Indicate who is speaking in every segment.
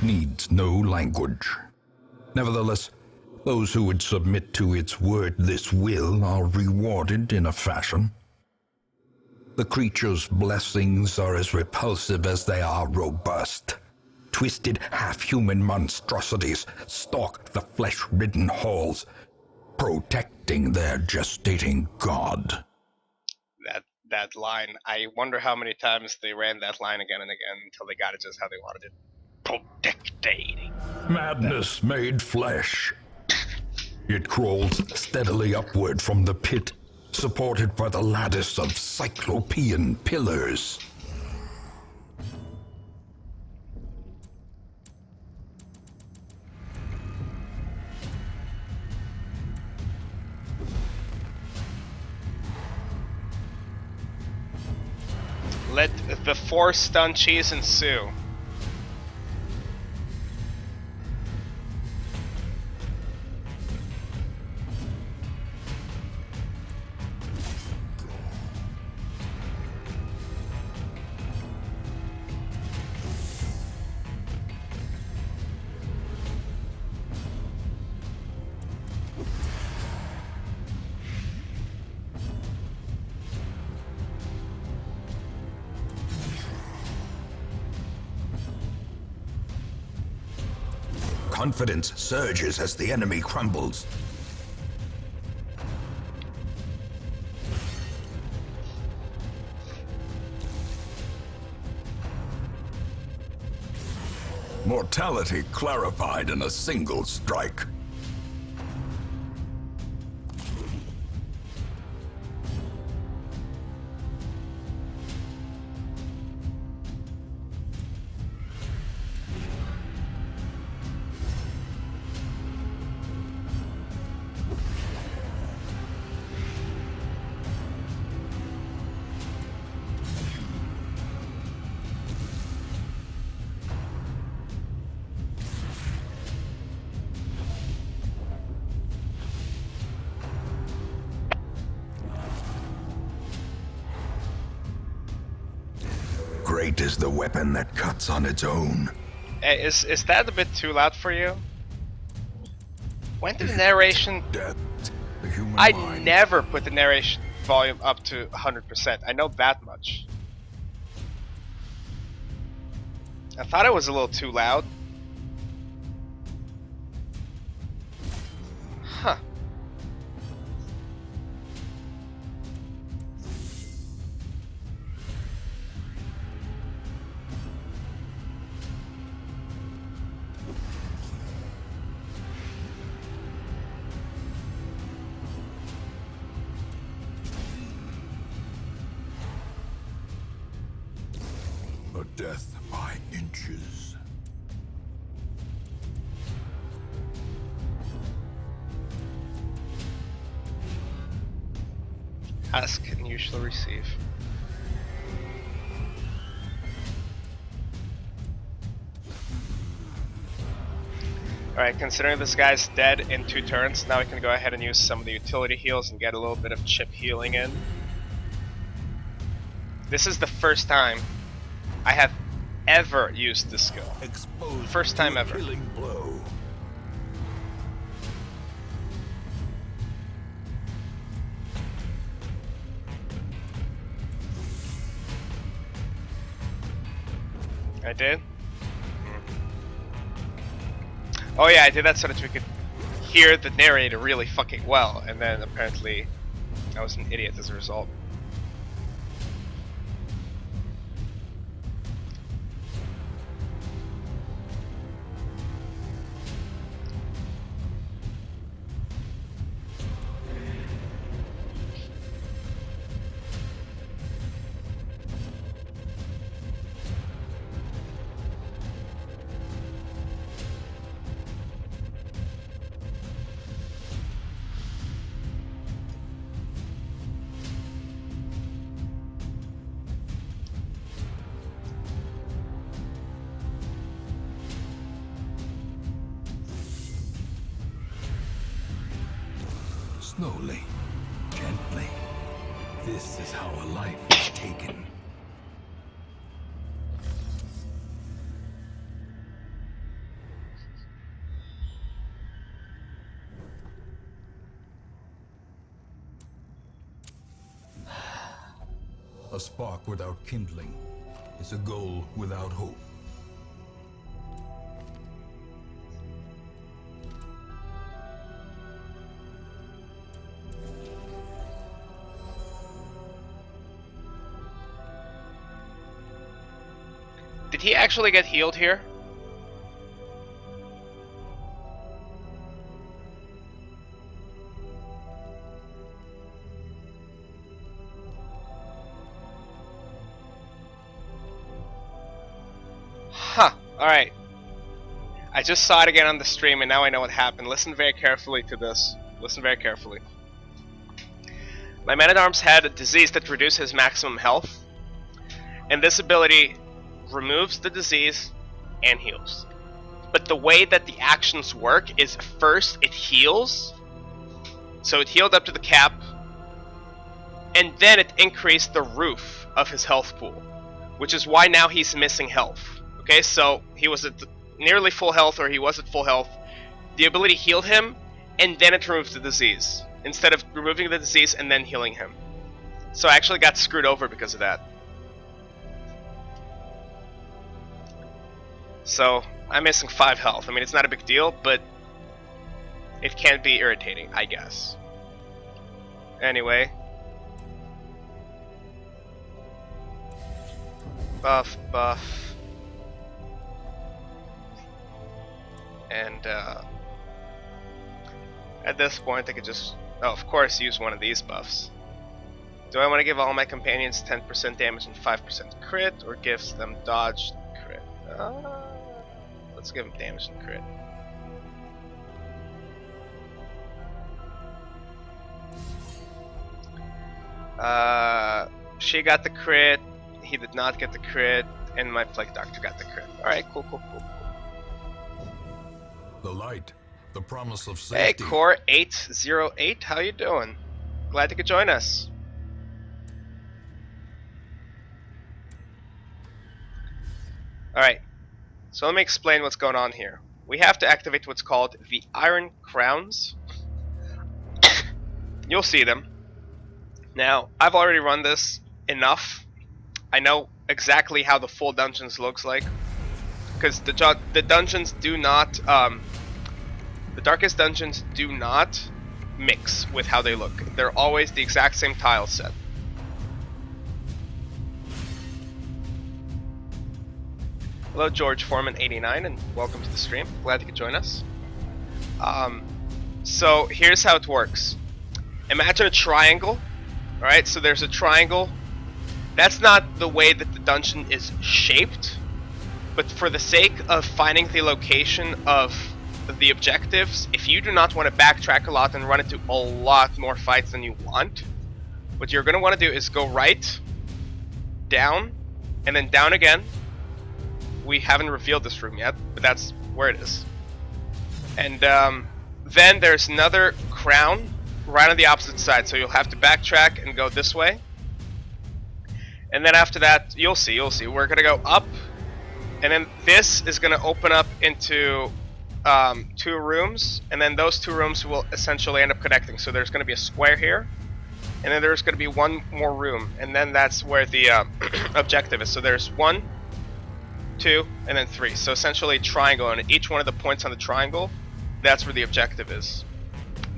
Speaker 1: needs no language. Nevertheless, those who would submit to its wordless will are rewarded in a fashion. The creature's blessings are as repulsive as they are robust. Twisted, half-human monstrosities stalk the flesh-ridden halls, protecting their gestating god.
Speaker 2: That line, I wonder how many times they ran that line again and again until they got it just how they wanted it. Protecting.
Speaker 1: Madness made flesh. It crawls steadily upward from the pit, supported by the lattice of cyclopean pillars.
Speaker 2: Let the force-stun cheese ensue.
Speaker 1: Confidence surges as the enemy crumbles. Mortality clarified in a single strike. Great is the weapon that cuts on its own.
Speaker 2: Hey, is that a bit too loud for you? When did the narration...
Speaker 1: Death, the human
Speaker 2: I
Speaker 1: mind.
Speaker 2: never put the narration volume up to 100%. I know that much. I thought it was a little too loud. Huh.
Speaker 1: A death by inches.
Speaker 2: Ask and you shall receive. Alright, considering this guy's dead in 2 turns, now we can go ahead and use some of the utility heals and get a little bit of chip healing in. This is the first time I have ever used this skill.
Speaker 1: Exposed
Speaker 2: First time ever.
Speaker 1: Killing blow.
Speaker 2: I did? Oh yeah, I did that so that we could hear the narrator really fucking well, and then apparently I was an idiot as a result.
Speaker 1: Slowly, gently. This is how a life is taken. A spark without kindling is a goal without hope.
Speaker 2: Did he actually get healed here? Huh, alright. I just saw it again on the stream and now I know what happened. Listen very carefully to this. Listen very carefully. My man-at-arms had a disease that reduced his maximum health. And this ability removes the disease and heals. But the way that the actions work is first it heals. So it healed up to the cap. And then it increased the roof of his health pool. Which is why now he's missing health. Okay, so he was at nearly full health, or he was at full health. The ability healed him, and then it removed the disease, instead of removing the disease and then healing him. So I actually got screwed over because of that. So I'm missing 5 health. I mean, it's not a big deal, but it can be irritating, I guess. Anyway. Buff, buff. And at this point I could just, of course, use one of these buffs. Do I want to give all my companions 10% damage and 5% crit, or gives them dodge crit? Let's give them damage and crit. She got the crit, he did not get the crit, and my Plague Doctor got the crit. Alright, cool.
Speaker 1: The light, the promise of
Speaker 2: Hey,
Speaker 1: safety.
Speaker 2: Core 808, how you doing? Glad you could join us. Alright, so let me explain what's going on here. We have to activate what's called the Iron Crowns. You'll see them. Now, I've already run this enough. I know exactly how the full dungeons looks like. Because the dungeons do not, the darkest dungeons do not mix with how they look. They're always the exact same tile set. Hello, George Foreman 89, and welcome to the stream. Glad you could join us. So here's how it works. Imagine a triangle. Alright, so there's a triangle. That's not the way that the dungeon is shaped. But for the sake of finding the location of the objectives, if you do not want to backtrack a lot and run into a lot more fights than you want, what you're going to want to do is go right, down, and then down again. We haven't revealed this room yet, but that's where it is. And then there's another crown right on the opposite side, so you'll have to backtrack and go this way. And then after that, you'll see, we're going to go up. And then this is going to open up into 2 rooms, and then those 2 rooms will essentially end up connecting. So there's going to be a square here, and then there's going to be 1 more room, and then that's where the objective is. So there's 1, 2, and then 3. So essentially a triangle, and at each one of the points on the triangle, that's where the objective is.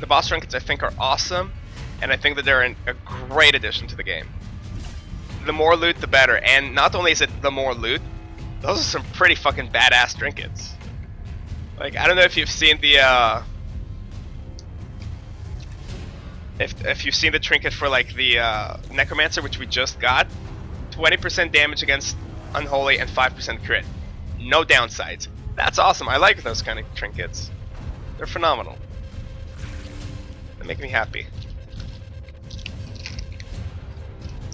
Speaker 2: The boss trinkets I think are awesome, and I think that they're a great addition to the game. The more loot, the better, and not only is it the more loot, those are some pretty fucking badass trinkets. Like, I don't know if you've seen the if you've seen the trinket for like the Necromancer, which we just got. 20% damage against Unholy and 5% crit. No downsides. That's awesome. I like those kind of trinkets. They're phenomenal. They make me happy.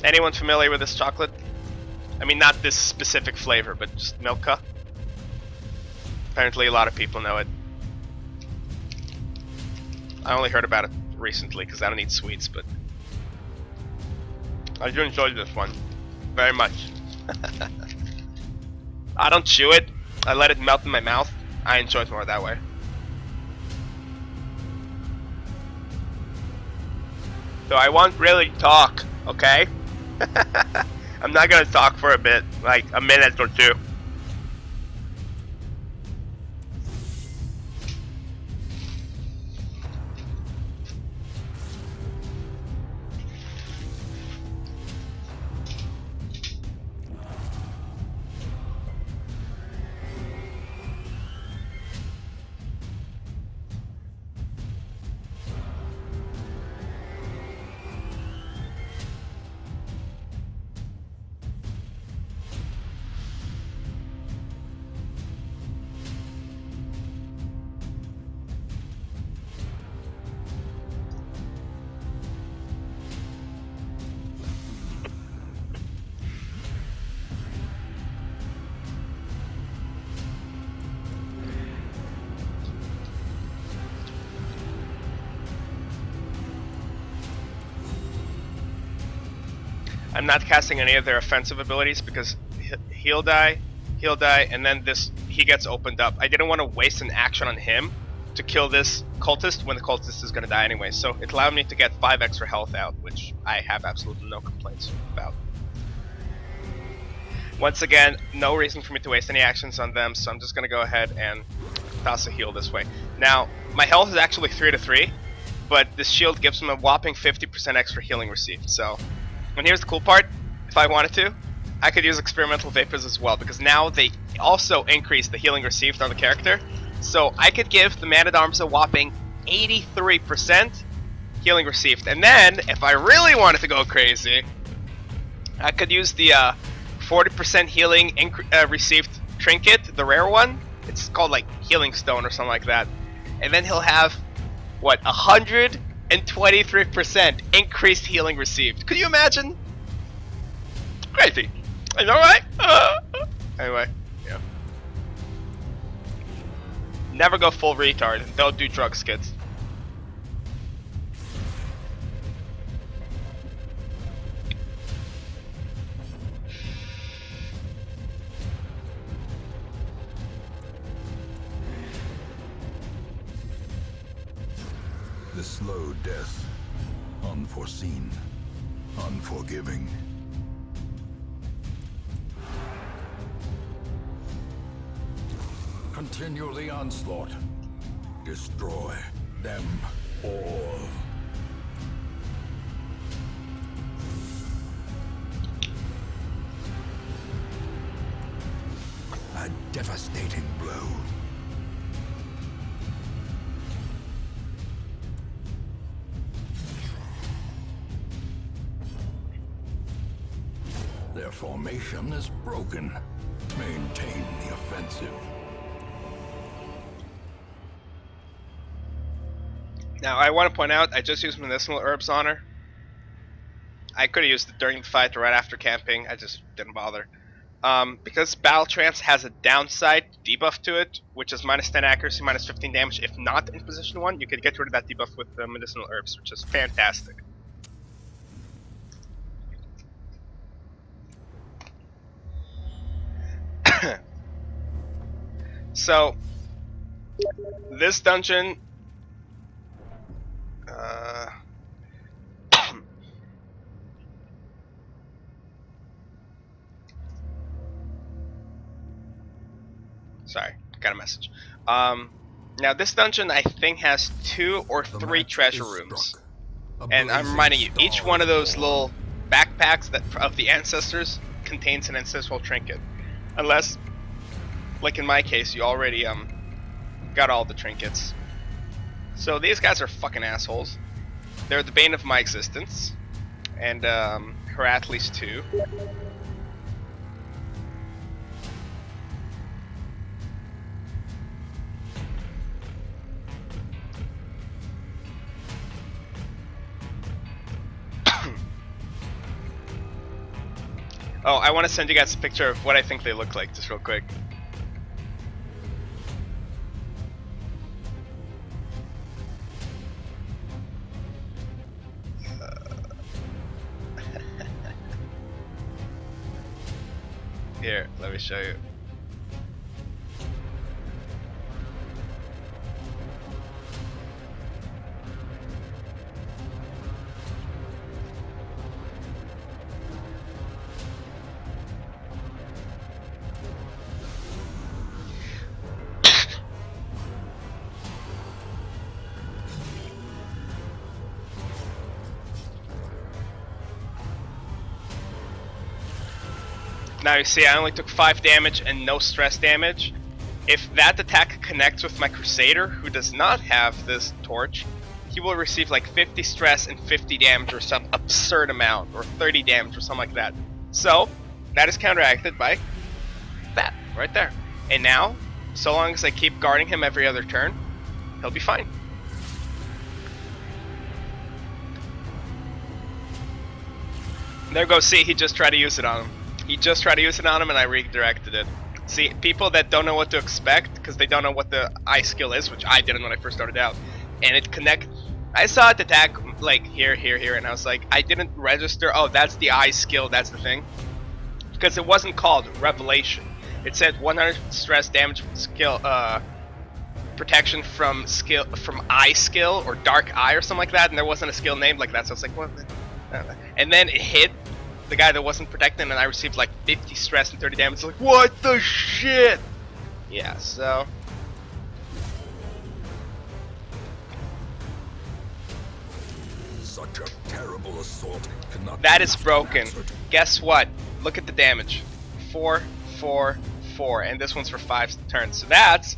Speaker 2: Anyone familiar with this chocolate? I mean, not this specific flavor, but just Milka. Apparently a lot of people know it. I only heard about it recently because I don't eat sweets, but I do enjoy this one very much. I don't chew it. I let it melt in my mouth. I enjoy it more that way. So I won't really talk, okay? I'm not gonna talk for a bit, like a minute or two. I'm not casting any of their offensive abilities because he'll die, and then he gets opened up. I didn't want to waste an action on him to kill this cultist when the cultist is going to die anyway. So it allowed me to get 5 extra health out, which I have absolutely no complaints about. Once again, no reason for me to waste any actions on them, so I'm just going to go ahead and toss a heal this way. Now, my health is actually 3 to 3, but this shield gives him a whopping 50% extra healing received, so... And here's the cool part, if I wanted to, I could use experimental vapors as well, because now they also increase the healing received on the character. So I could give the Man-at-Arms a whopping 83% healing received. And then, if I really wanted to go crazy, I could use the 40% healing received trinket, the rare one. It's called like Healing Stone or something like that. And then he'll have, what, 123% increased healing received. Could you imagine? Crazy. I know, right? Anyway, yeah. Never go full retard. Don't do drugs, kids.
Speaker 1: The slow death, unforeseen, unforgiving. Continue the onslaught. Destroy them all. A devastating blow. Their formation is broken. Maintain the offensive.
Speaker 2: Now, I want to point out, I just used medicinal herbs on her. I could have used it during the fight or right after camping. I just didn't bother. Because Battle Trance has a downside debuff to it, which is minus 10 accuracy, minus 15 damage. If not in position 1, you could get rid of that debuff with the medicinal herbs, which is fantastic. So, this dungeon... Sorry, got a message. Now this dungeon I think has 2 or 3 treasure rooms. And I'm reminding you, each one of those little backpacks that of the ancestors contains an ancestral trinket. Unless, like in my case, you already got all the trinkets. So these guys are fucking assholes. They're the bane of my existence. And Heratles too. Oh, I want to send you guys a picture of what I think they look like, just real quick. Here, let me show you. Now you see I only took 5 damage and no stress damage. If that attack connects with my Crusader, who does not have this torch, he will receive like 50 stress and 50 damage or some absurd amount, or 30 damage or something like that. So, that is counteracted by that, right there. And now, so long as I keep guarding him every other turn, he'll be fine. There goes, see, he just tried to use it on him. He just tried to use it on him and I redirected it. See, people that don't know what to expect, because they don't know what the I skill is, which I didn't when I first started out, and it connect. I saw it attack like here, and I was like, I didn't register, oh, that's the I skill, that's the thing. Because it wasn't called Revelation. It said 100 stress damage skill, protection from I skill, or Dark Eye, or something like that, and there wasn't a skill named like that, so I was like, what? And then it hit the guy that wasn't protecting, and I received like 50 stress and 30 damage. Like, what the shit? Yeah, so.
Speaker 1: Such a terrible assault cannot
Speaker 2: That is broken. Guess what? Look at the damage. 4, 4, 4, and this one's for 5 turns. So that's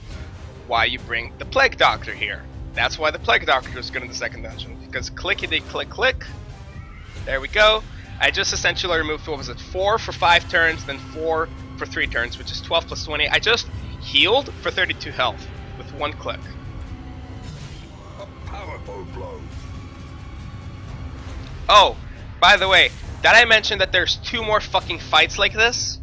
Speaker 2: why you bring the Plague Doctor here. That's why the Plague Doctor is good in the second dungeon. Because clickety click click. There we go. I just essentially removed, what was it, 4 for 5 turns, then 4 for 3 turns, which is 12 plus 20. I just healed for 32 health with 1 click.
Speaker 1: A powerful blow.
Speaker 2: Oh, by the way, did I mention that there's 2 more fucking fights like this?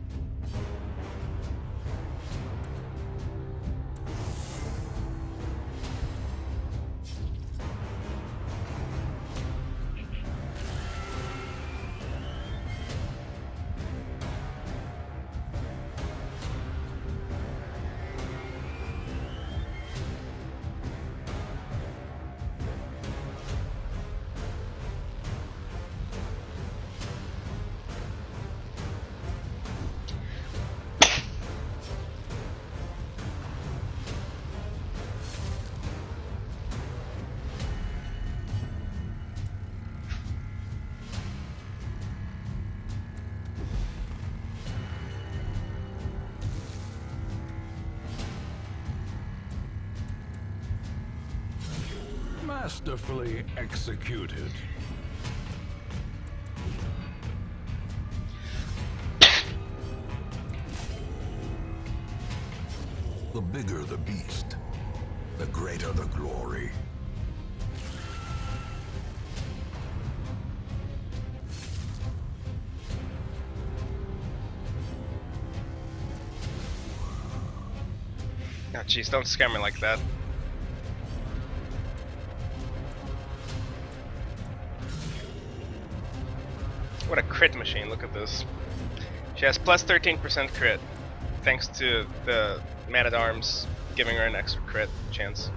Speaker 1: Masterfully executed. The bigger the beast, the greater the glory.
Speaker 2: Oh jeez, don't scare me like that. What a crit machine, look at this. She has plus 13% crit, thanks to the Man-at-Arms giving her an extra crit chance.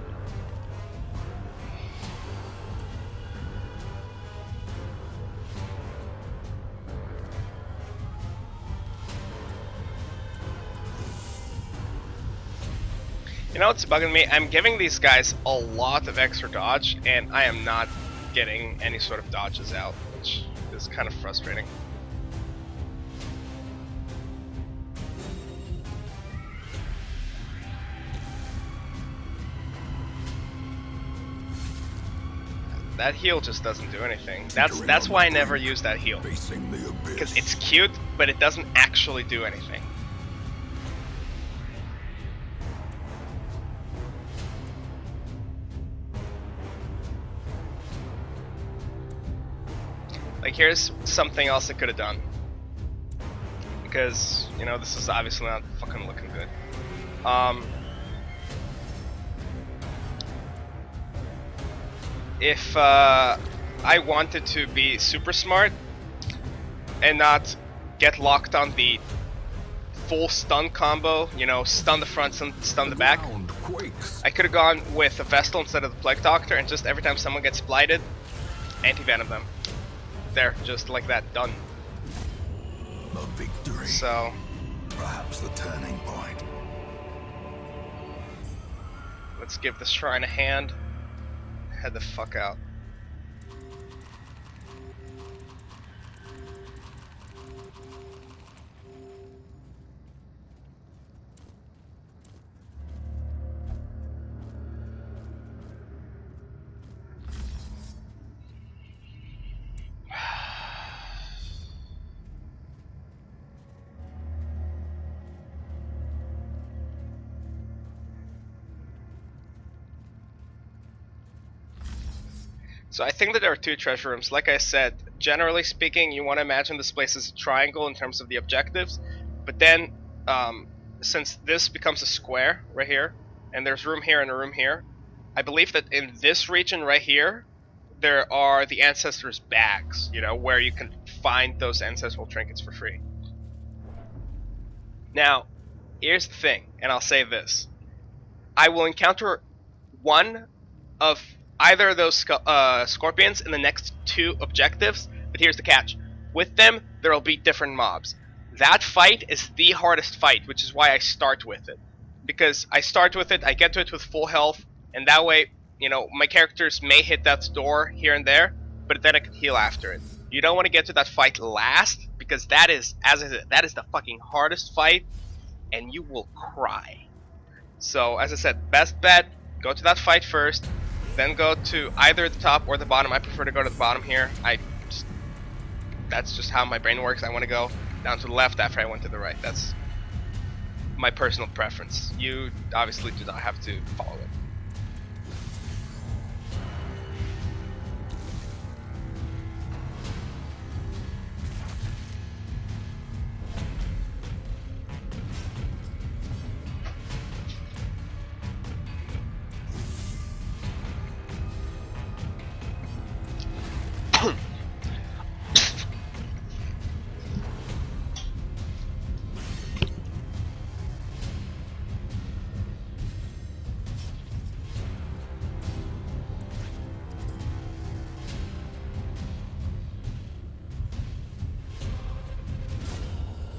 Speaker 2: You know what's bugging me? I'm giving these guys a lot of extra dodge, and I am not getting any sort of dodges out, which is kind of frustrating. That heal just doesn't do anything. That's why I never use that heal. Because it's cute, but it doesn't actually do anything. Like, here's something else I could have done. Because, you know, this is obviously not fucking looking good. If I wanted to be super smart and not get locked on the full stun combo, you know, stun the front, stun the back, I could have gone with a Vestal instead of the Plague Doctor, and just every time someone gets blighted, anti-venom them. There, just like that, done.
Speaker 1: A victory.
Speaker 2: So,
Speaker 1: perhaps the turning point.
Speaker 2: let's give the shrine a hand. Head the fuck out. So I think that there are 2 treasure rooms. Like I said, generally speaking, you want to imagine this place as a triangle in terms of the objectives. But then, since this becomes a square right here, and there's room here and a room here, I believe that in this region right here, there are the Ancestors' bags, you know, where you can find those ancestral trinkets for free. Now, here's the thing, and I'll say this. I will encounter one of either of those scorpions in the next 2 objectives, but here's the catch. With them, there will be different mobs. That fight is the hardest fight, which is why I start with it. Because I start with it, I get to it with full health, and that way, you know, my characters may hit that door here and there, but then I can heal after it. You don't want to get to that fight last, because that is, as I said, that is the fucking hardest fight, and you will cry. So, as I said, best bet, go to that fight first, then go to either the top or the bottom. I prefer to go to the bottom here. That's just how my brain works. I want to go down to the left after I went to the right. That's my personal preference. You obviously do not have to follow it.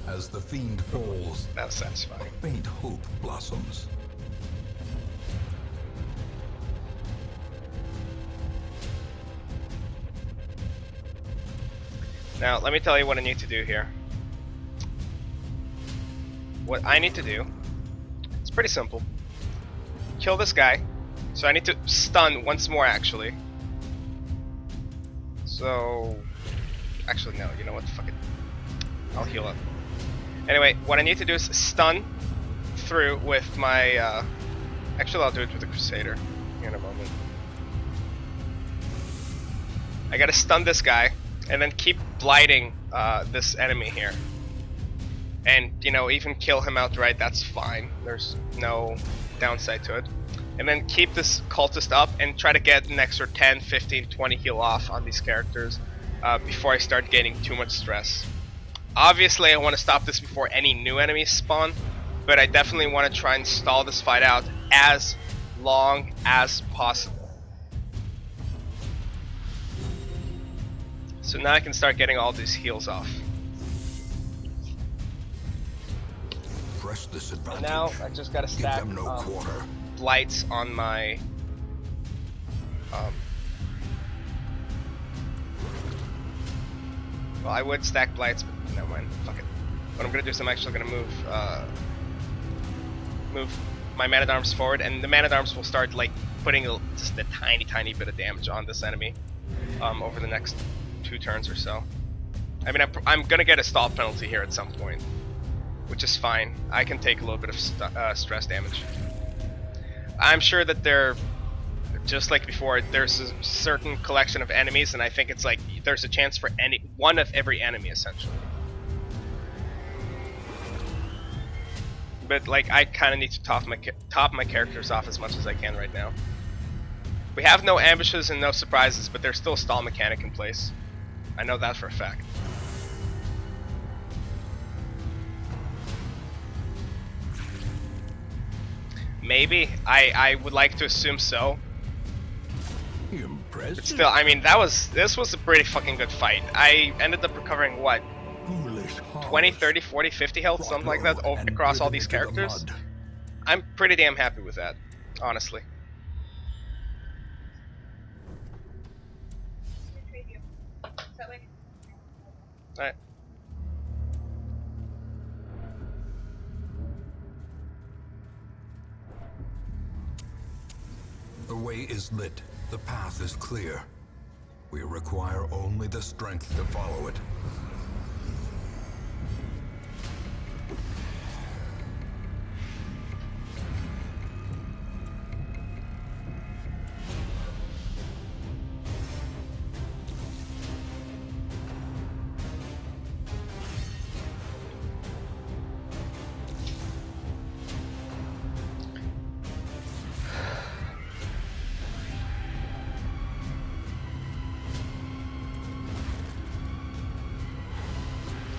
Speaker 1: As the fiend falls,
Speaker 2: That was satisfying.
Speaker 1: faint hope blossoms.
Speaker 2: Now, let me tell you what I need to do here. What I need to do, it's pretty simple. Kill this guy. So I need to stun once more, actually. So, actually no, you know what, fuck it. I'll heal up. Anyway, what I need to do is stun through with my, actually I'll do it with the Crusader in a moment. I gotta stun this guy, and then keep blighting this enemy here. And, you know, even kill him outright, that's fine. There's no downside to it. And then keep this cultist up and try to get an extra 10, 15, 20 heal off on these characters before I start gaining too much stress. Obviously, I want to stop this before any new enemies spawn, but I definitely want to try and stall this fight out as long as possible. So now I can start getting all these heals off.
Speaker 1: Press this advantage.
Speaker 2: Now I just gotta
Speaker 1: Give
Speaker 2: stack
Speaker 1: them no quarter.
Speaker 2: blights on my well, I would stack blights, but never mind. Fuck it. What I'm gonna do is I'm actually gonna move my man-at-arms forward, and the man-at-arms will start like putting just a tiny bit of damage on this enemy over the next 2 turns or so. I mean, I'm gonna get a stall penalty here at some point, which is fine. I can take a little bit of stress damage. I'm sure that they're just like before. There's a certain collection of enemies, and I think it's like there's a chance for one of every enemy essentially. But like I kind of need to top my characters off as much as I can right now. We have no ambushes and no surprises, but there's still a stall mechanic in place. I know that for a fact. Maybe. I would like to assume so.
Speaker 1: Impressive.
Speaker 2: But still, I mean, this was a pretty fucking good fight. I ended up recovering, what, 20, 30, 40, 50 health, something like that, across all these characters. I'm pretty damn happy with that, honestly. Alright.
Speaker 1: The way is lit. The path is clear. We require only the strength to follow it.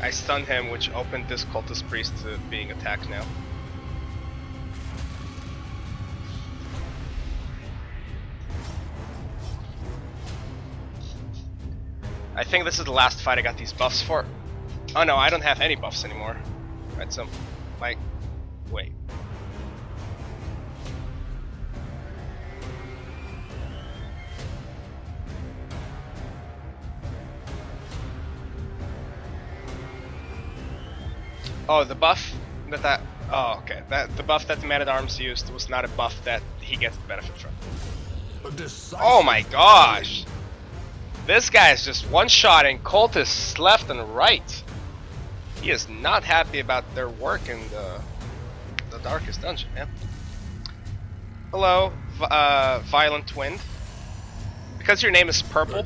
Speaker 2: I stunned him, which opened this cultist priest to being attacked now. I think this is the last fight I got these buffs for. Oh no, I don't have any buffs anymore. Right, so, like, wait. Oh, the buff that oh, okay. The buff that the Man-at-Arms used was not a buff that he gets the benefit from. Oh my gosh! This guy is just one-shotting cultists left and right. He is not happy about their work in the darkest dungeon, man. Hello, Violent Wind. Because your name is purple,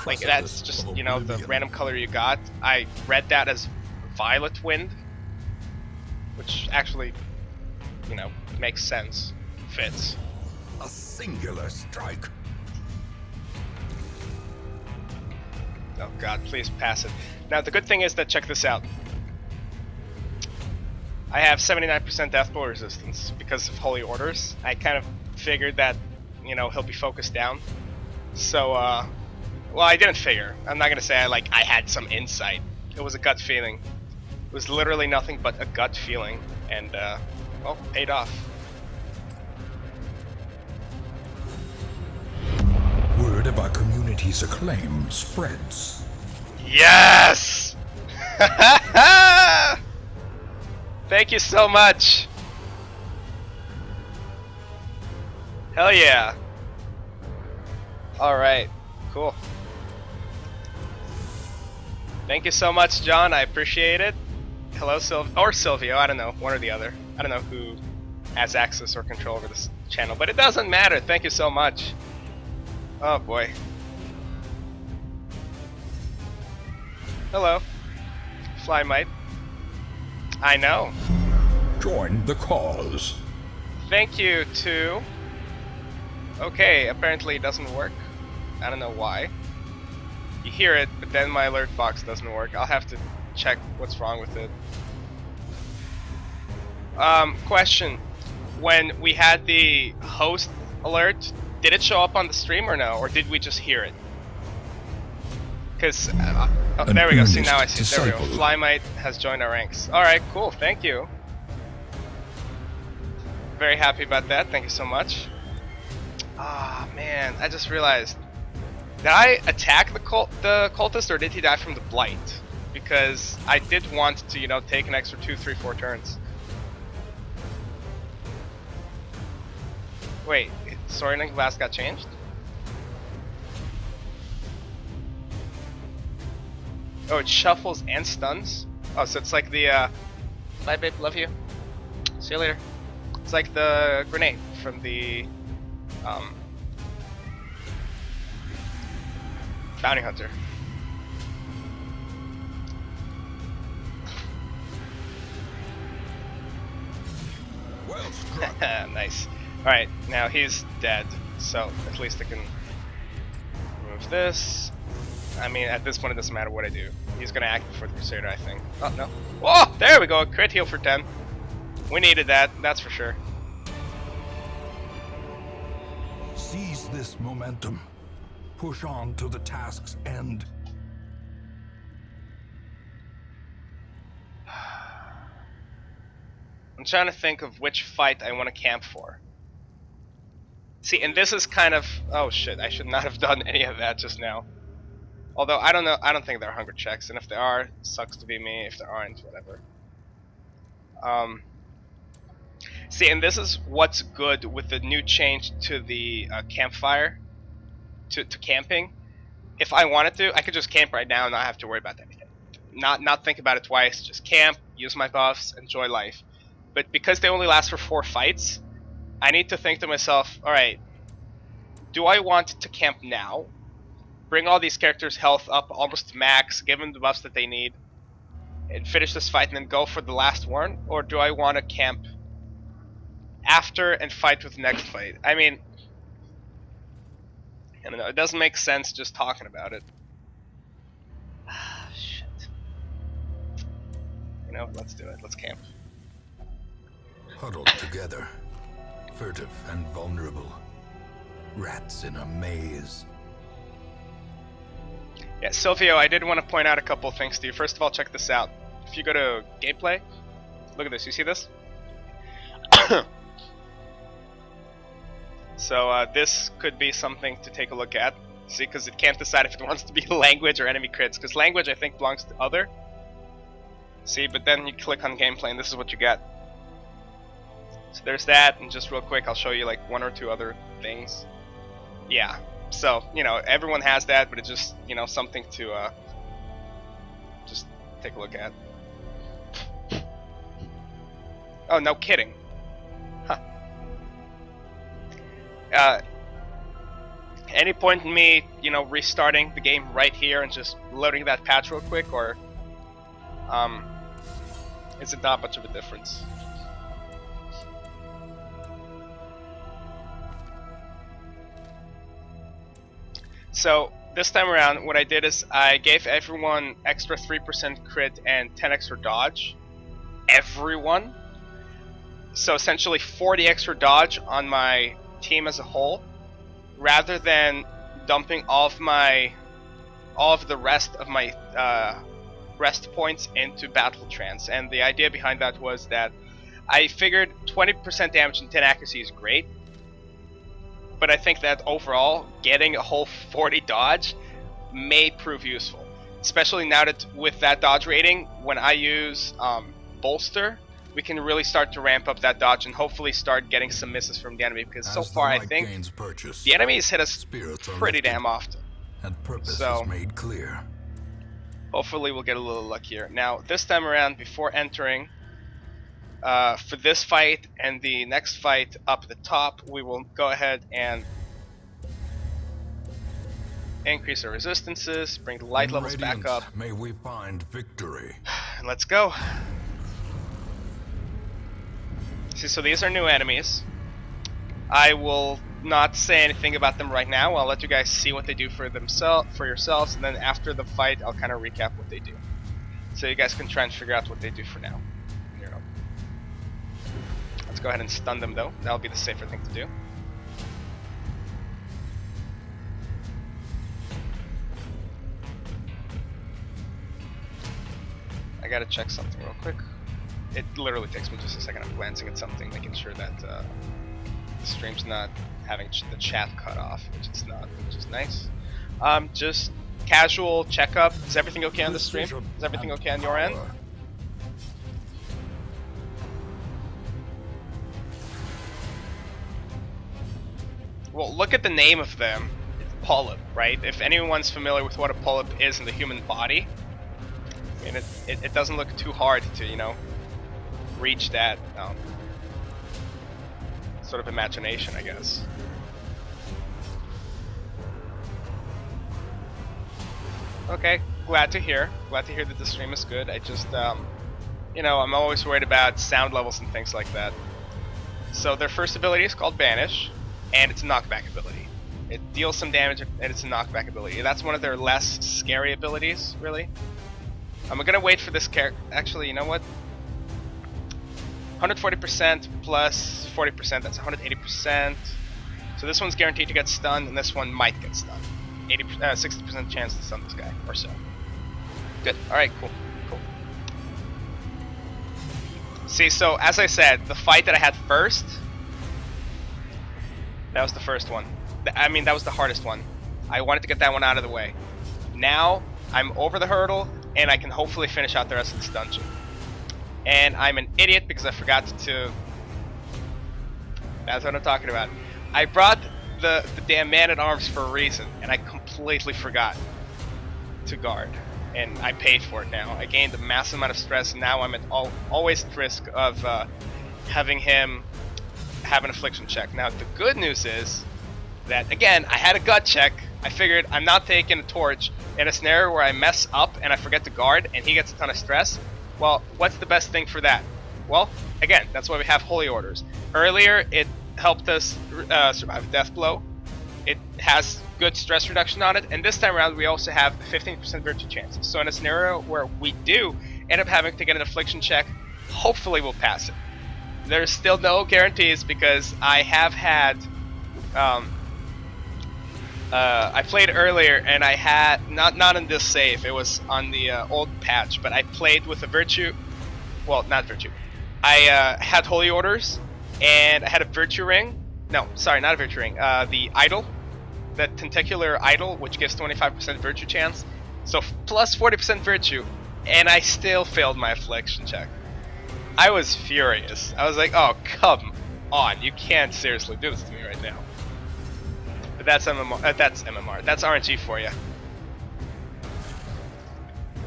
Speaker 2: like that's just, you know, the random color you got, I read that as Violet Wind, which actually, you know, makes sense, fits.
Speaker 1: A singular strike.
Speaker 2: Oh god, please pass it. Now the good thing is that, check this out. I have 79% death blow resistance because of Holy Orders. I kind of figured that, you know, he'll be focused down. So, well, I didn't figure. I'm not gonna say I had some insight. It was a gut feeling. It was literally nothing but a gut feeling, and well, paid off.
Speaker 1: Word of our community's acclaim spreads.
Speaker 2: Yes! Thank you so much. Hell yeah. Alright, cool. Thank you so much, John. I appreciate it. Hello, or Silvio. I don't know, one or the other. I don't know who has access or control over this channel, but it doesn't matter. Thank you so much. Oh boy. Hello, Fly Might. I know.
Speaker 1: Join the cause.
Speaker 2: Thank you too. Okay, apparently it doesn't work. I don't know why. You hear it, but then my alert box doesn't work. I'll have to check what's wrong with it. Question. When we had the host alert, did it show up on the stream or no? Or did we just hear it? Because, oh, there we go. See, now I see. There we go. Flymite has joined our ranks. Alright, cool. Thank you. Very happy about that. Thank you so much. Ah, man. I just realized. Did I attack the cultist, or did he die from the blight? Because I did want to, you know, take an extra 2, 3, 4 turns. Wait, Soaring Glass got changed? Oh, it shuffles and stuns? Oh, so it's like the, bye babe, love you. See you later. It's like the grenade from the, Bounty Hunter.
Speaker 1: Well struck.
Speaker 2: Nice. Alright, now he's dead, so at least I can remove this. I mean, at this point it doesn't matter what I do. He's gonna act before the Crusader, I think. Oh, no. Whoa! There we go! Crit heal for 10. We needed that, that's for sure.
Speaker 1: Seize this momentum. Push on to the task's end.
Speaker 2: I'm trying to think of which fight I want to camp for. See, and this is kind of... Oh shit, I should not have done any of that just now. Although, I don't know, I don't think there are hunger checks, and if there are, sucks to be me. If there aren't, whatever. See, and this is what's good with the new change to the campfire, to camping. If I wanted to, I could just camp right now and not have to worry about anything. Not think about it twice, just camp, use my buffs, enjoy life. But because they only last for 4 fights, I need to think to myself, alright, do I want to camp now? Bring all these characters' health up almost to max, give them the buffs that they need, and finish this fight and then go for the last one? Or do I want to camp after and fight with the next fight? I mean, I don't know, it doesn't make sense just talking about it. Ah, shit. No, let's do it. Let's camp.
Speaker 1: Huddled together, furtive and vulnerable. Rats in a maze.
Speaker 2: Yeah, Silvio, I did want to point out a couple things to you. First of all, check this out. If you go to gameplay, look at this. You see this? So this could be something to take a look at. See, because it can't decide if it wants to be language or enemy crits. Because language, I think, belongs to other. See, but then you click on gameplay and this is what you get. So there's that, and just real quick, I'll show you like one or two other things. Yeah, so, you know, everyone has that, but it's just, you know, something to just take a look at. Oh, no kidding. Huh. Any point in me, you know, restarting the game right here and just loading that patch real quick, or is it not much of a difference? So this time around, what I did is I gave everyone extra 3% crit and 10 extra dodge. Everyone. So essentially 40 extra dodge on my team as a whole, rather than dumping all of the rest of my rest points into battle trance. And the idea behind that was that I figured 20% damage and 10 accuracy is great, but I think that overall getting a whole 40 dodge may prove useful, especially now that with that dodge rating, when I use bolster, we can really start to ramp up that dodge and hopefully start getting some misses from the enemy, because so far I think the enemies hit us pretty damn often.
Speaker 1: And purpose
Speaker 2: So
Speaker 1: is made clear.
Speaker 2: hopefully we'll get a little luck here. Now this time around, before entering, for this fight and the next fight up at the top, we will go ahead and increase our resistances, bring the light levels back up.
Speaker 1: May we find victory.
Speaker 2: And let's go. See, so these are new enemies. I will not say anything about them right now. I'll let you guys see what they do for yourselves, and then after the fight, I'll kind of recap what they do, so you guys can try and figure out what they do for now. You know. Let's go ahead and stun them, though. That'll be the safer thing to do. I gotta check something real quick. It literally takes me just a second. I'm glancing at something, making sure that the stream's not having the chat cut off, which it's not, which is nice. Just casual checkup. Is everything okay on the stream? Is everything okay on your end? Well, look at the name of them. It's polyp, right? If anyone's familiar with what a polyp is in the human body, I mean, it doesn't look too hard to, you know, reach that sort of imagination, I guess. Okay, glad to hear that the stream is good. I just you know, I'm always worried about sound levels and things like that. So their first ability is called Banish, and it's a knockback ability. It deals some damage, and it's a knockback ability. That's one of their less scary abilities, really. I'm gonna wait for this character. Actually, you know what? 140% plus 40%, that's 180%. So this one's guaranteed to get stunned, and this one might get stunned. 60% chance to stun this guy, or so. Good, alright, cool. See, so as I said, the fight that I had first, that was the first one. I mean, that was the hardest one. I wanted to get that one out of the way. Now, I'm over the hurdle, and I can hopefully finish out the rest of this dungeon. And I'm an idiot because I forgot to... That's what I'm talking about. I brought the damn man-at-arms for a reason, and I completely forgot to guard. And I paid for it now. I gained a massive amount of stress, and now I'm at always at risk of having him have an affliction check. Now, the good news is that, again, I had a gut check. I figured I'm not taking a torch in a scenario where I mess up and I forget to guard, and he gets a ton of stress. Well, what's the best thing for that? Well, again, that's why we have Holy Orders. Earlier, it helped us survive a death blow. It has good stress reduction on it, and this time around, we also have 15% virtue chance. So in a scenario where we do end up having to get an affliction check. Hopefully we'll pass it. There's still no guarantees because I have had I played earlier and I had not in this save, it was on the old patch, but I played with a virtue, well, not virtue. I had holy orders and I had a virtue ring. No, sorry, not a virtue ring. The idol, the tentacular idol, which gives 25% virtue chance. So plus 40% virtue, and I still failed my affliction check. I was furious. I was like, oh, come on, you can't seriously do this to me right now. But that's MMR. That's MMR. That's RNG for you.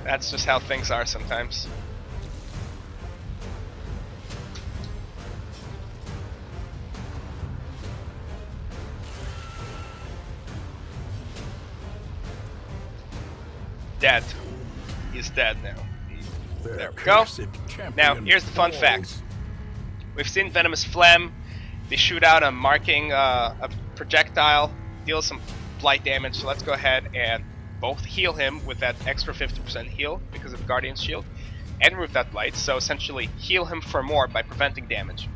Speaker 2: That's just how things are sometimes. Dead. He's dead now. There we go. Now, here's the fun fact. We've seen Venomous Phlegm. They shoot out a marking, a projectile, deal some blight damage. So let's go ahead and both heal him with that extra 50% heal because of Guardian's Shield, and remove that blight. So essentially, heal him for more by preventing damage.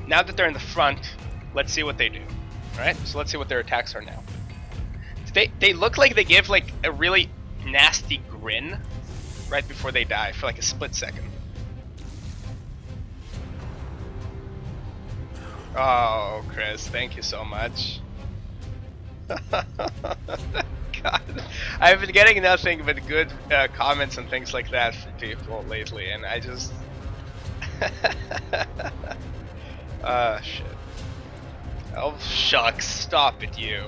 Speaker 2: Now that they're in the front, let's see what they do. Alright, so let's see what their attacks are now. They look like they give like a really nasty grin right before they die for like a split second. Oh, Chris, thank you so much. God, I've been getting nothing but good comments and things like that from people lately, and I just... shit. Oh, shucks, stop it, you.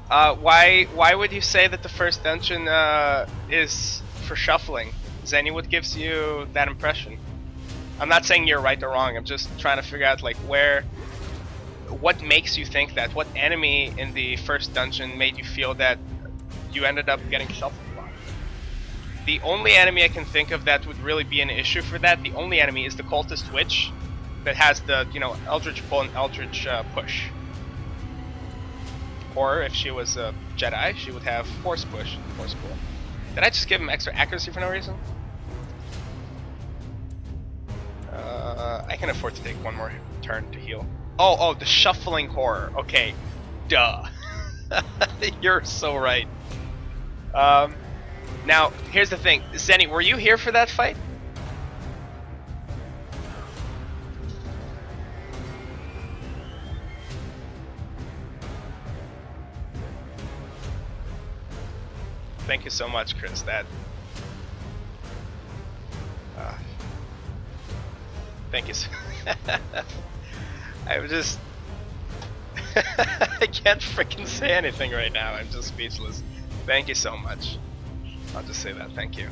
Speaker 2: Why would you say that the first dungeon is for shuffling? Zenny, what gives you that impression? I'm not saying you're right or wrong, I'm just trying to figure out like what makes you think that? What enemy in the first dungeon made you feel that you ended up getting shuffled a lot? The only enemy I can think of that would really be an issue for that, the only enemy is the Cultist Witch that has the, you know, Eldritch Pull and Eldritch Push. Or if she was a Jedi, she would have Force Push and Force Pull. Did I just give him extra accuracy for no reason? I can afford to take one more turn to heal. Oh, the Shuffling Horror. Okay, duh. You're so right. Now, here's the thing. Zenny, were you here for that fight? Thank you so much, Chris. That. Thank you. I'm just. I can't freaking say anything right now. I'm just speechless. Thank you so much. I'll just say that. Thank you.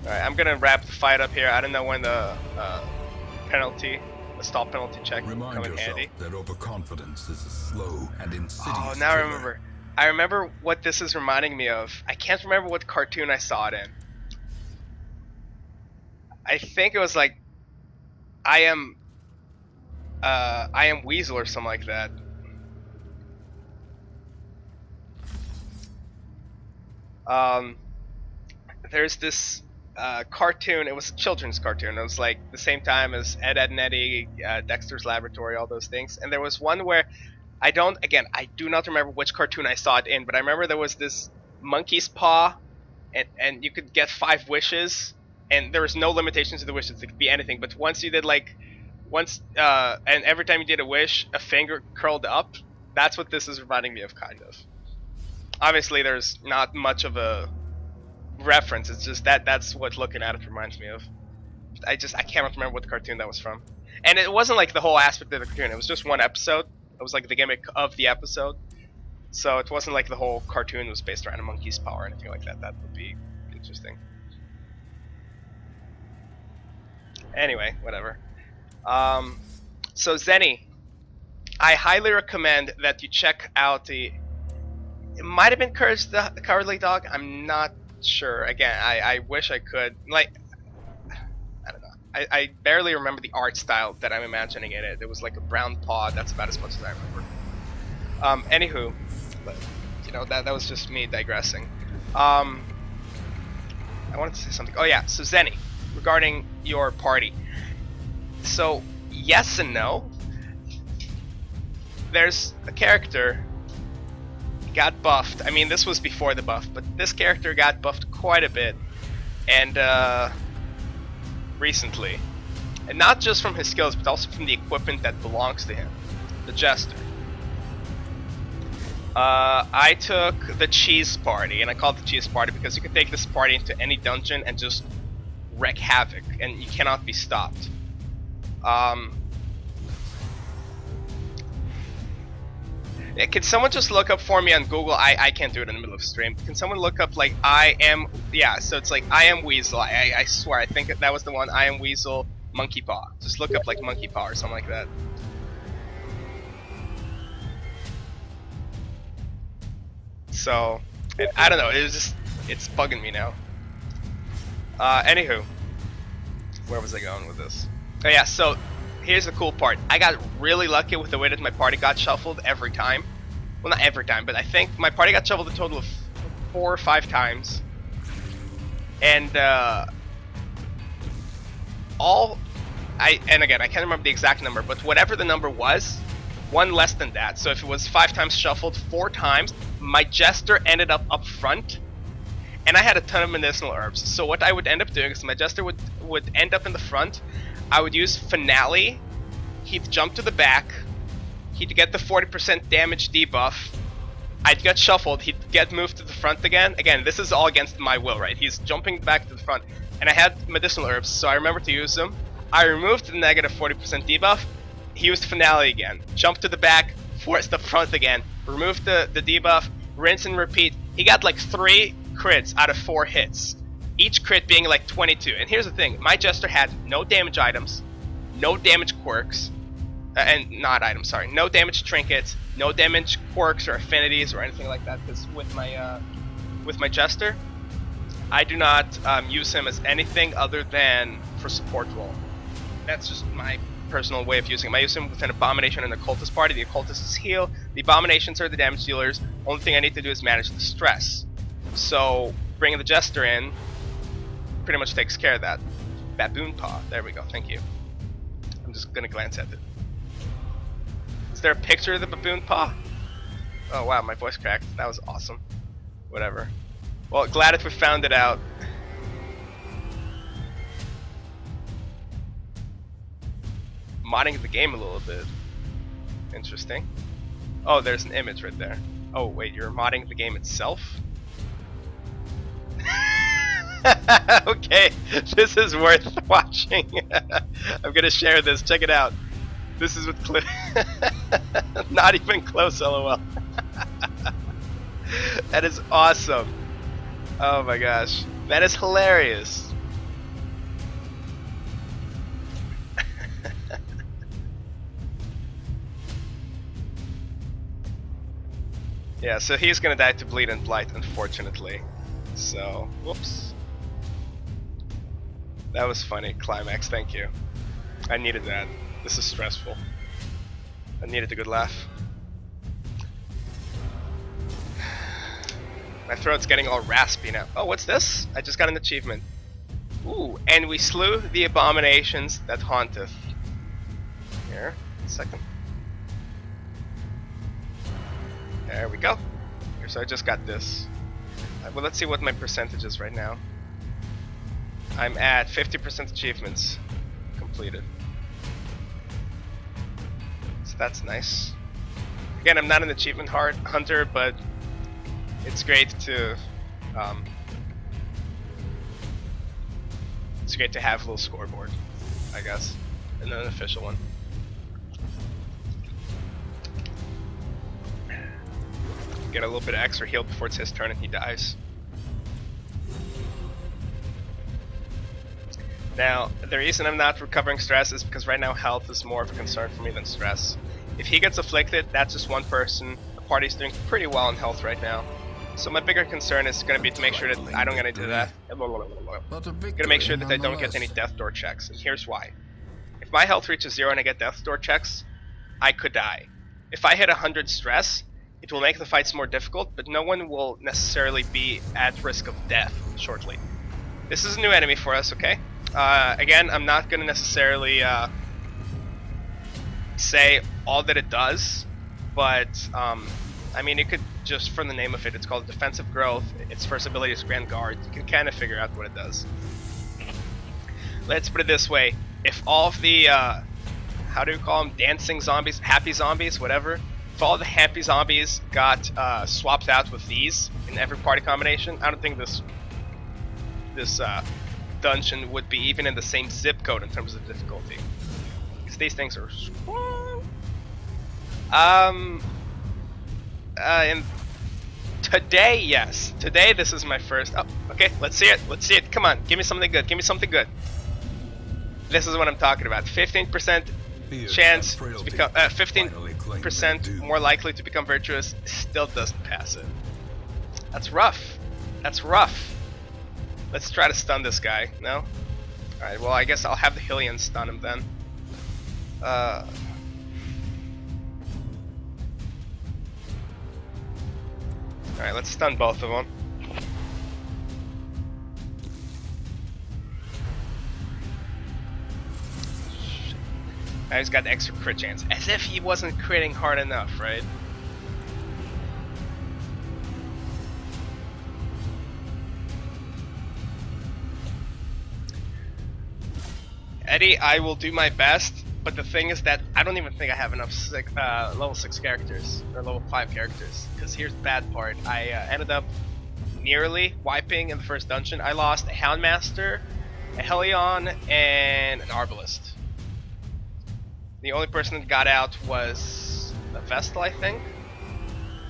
Speaker 2: Alright, I'm gonna wrap the fight up here. I don't know when the penalty, the stall penalty check will come in handy.
Speaker 1: That overconfidence is a slow and insidious.
Speaker 2: Oh, now I remember. I remember what this is reminding me of. I can't remember what cartoon I saw it in. I think it was like I am Weasel or something like that. There's this cartoon. It was a children's cartoon. It was like the same time as Ed, Edd and Eddy, Dexter's Laboratory, all those things. And there was one where I do not remember which cartoon I saw it in, but I remember there was this monkey's paw, and you could get 5 wishes, and there was no limitations to the wishes. It could be anything. But once you did and every time you did a wish, a finger curled up. That's what this is reminding me of, kind of. Obviously, there's not much of a reference. It's just that's what looking at it reminds me of. I can't remember what cartoon that was from, and it wasn't like the whole aspect of the cartoon. It was just one episode. It was like the gimmick of the episode, so it wasn't like the whole cartoon was based around a monkey's paw or anything like that. That would be interesting. Anyway, whatever. So Zenny, I highly recommend that you check out the. It might have been Courage the Cowardly Dog. I'm not sure. Again, I wish I could. Like, I don't know. I barely remember the art style that I'm imagining in it. It was like a brown paw. That's about as much as I remember. Anywho, but, you know, that was just me digressing. I wanted to say something. Oh yeah, so Zenny, regarding your party. So yes and no. There's a character got buffed. I mean, this was before the buff, but this character got buffed quite a bit, and recently, and not just from his skills, but also from the equipment that belongs to him, the Jester. I took the Cheese Party, and I called it the Cheese Party because you can take this party into any dungeon and just wreak havoc, and you cannot be stopped. Can someone just look up for me on Google? I can't do it in the middle of stream. Can someone look up like so it's like I am Weasel. I swear, I think that was the one. I am Weasel Monkey Paw. Just look up like Monkey Paw or something like that. So, I don't know, it's bugging me now. Anywho, where was I going with this? Oh yeah, so here's the cool part. I got really lucky with the way that my party got shuffled every time. Well, not every time, but I think my party got shuffled a total of 4 or 5 times. And and again, I can't remember the exact number, but whatever the number was, one less than that. So if it was 5 times shuffled, 4 times, my Jester ended up front, and I had a ton of medicinal herbs. So what I would end up doing is my Jester would end up in the front. I would use Finale. He'd jump to the back. He'd get the 40% damage debuff. I'd get shuffled. He'd get moved to the front again. Again, this is all against my will, right? He's jumping back to the front, and I had medicinal herbs, so I remember to use them. I removed the negative 40% debuff. He used Finale again. Jumped to the back, forced the front again. Removed the debuff, rinse and repeat. He got like 3 crits out of 4 hits. Each crit being like 22. And here's the thing, my Jester had no damage items, no damage quirks, no damage trinkets, no damage quirks or affinities or anything like that, because with my Jester, I do not use him as anything other than for support role. That's just my personal way of using him. I use him with an Abomination and Occultist party. The Occultists heal, the Abominations are the damage dealers. Only thing I need to do is manage the stress. So bringing the Jester in pretty much takes care of that. Baboon Paw, there we go, thank you. I'm just gonna glance at it. Is there a picture of the Baboon Paw? Oh wow, my voice cracked, that was awesome. Whatever. Well, glad that we found it out. Modding the game a little bit. Interesting. Oh, there's an image right there. Oh wait, you're modding the game itself? Okay, this is worth watching. I'm gonna share this, check it out. This is with Cliff. Not even close, lol. That is awesome. Oh my gosh, that is hilarious. Yeah, so he's gonna die to bleed and blight, unfortunately. So, whoops. That was funny, Climax, thank you. I needed that. This is stressful. I needed a good laugh. My throat's getting all raspy now. Oh, what's this? I just got an achievement. Ooh, and we slew the abominations that haunteth. Here, a second. There we go. Here, so I just got this. Well, let's see what my percentage is right now. I'm at 50% achievements completed. So that's nice. Again, I'm not an achievement hunter, but it's great to have a little scoreboard, I guess, and an official one. Get a little bit of extra heal before it's his turn and he dies. Now, the reason I'm not recovering stress is because right now health is more of a concern for me than stress. If he gets afflicted, that's just one person. The party's doing pretty well in health right now. So my bigger concern is going to be to make sure that I don't get any death.
Speaker 1: But a
Speaker 2: Going to make sure that I don't get any death door checks, and here's why. If my health reaches 0 and I get death door checks, I could die. If I hit 100 stress, it will make the fights more difficult, but no one will necessarily be at risk of death shortly. This is a new enemy for us, okay? Again, I'm not going to necessarily say all that it does, but I mean, you could just, from the name of it, it's called Defensive Growth. Its first ability is Grand Guard. You can kind of figure out what it does. Let's put it this way. If all of the, how do you call them, dancing zombies, happy zombies, whatever, if all the happy zombies got swapped out with these in every party combination, I don't think this dungeon would be even in the same zip code in terms of difficulty. Because these things are strong. And today, yes. Today, this is my first. Oh, okay. Let's see it. Let's see it. Come on. Give me something good. Give me something good. This is what I'm talking about. 15% chance to become. 15% more likely to become virtuous. Still doesn't pass it. That's rough. That's rough. Let's try to stun this guy. No. All right. Well, I guess I'll have the Hellion stun him then. Alright, let's stun both of them. I just got the extra crit chance. As if he wasn't critting hard enough, right? Eddie, I will do my best, but the thing is that I don't even think I have enough level 6 characters, or level 5 characters, because here's the bad part. I ended up nearly wiping in the first dungeon. I lost a Houndmaster, a Hellion, and an Arbalist. The only person that got out was a Vestal, I think?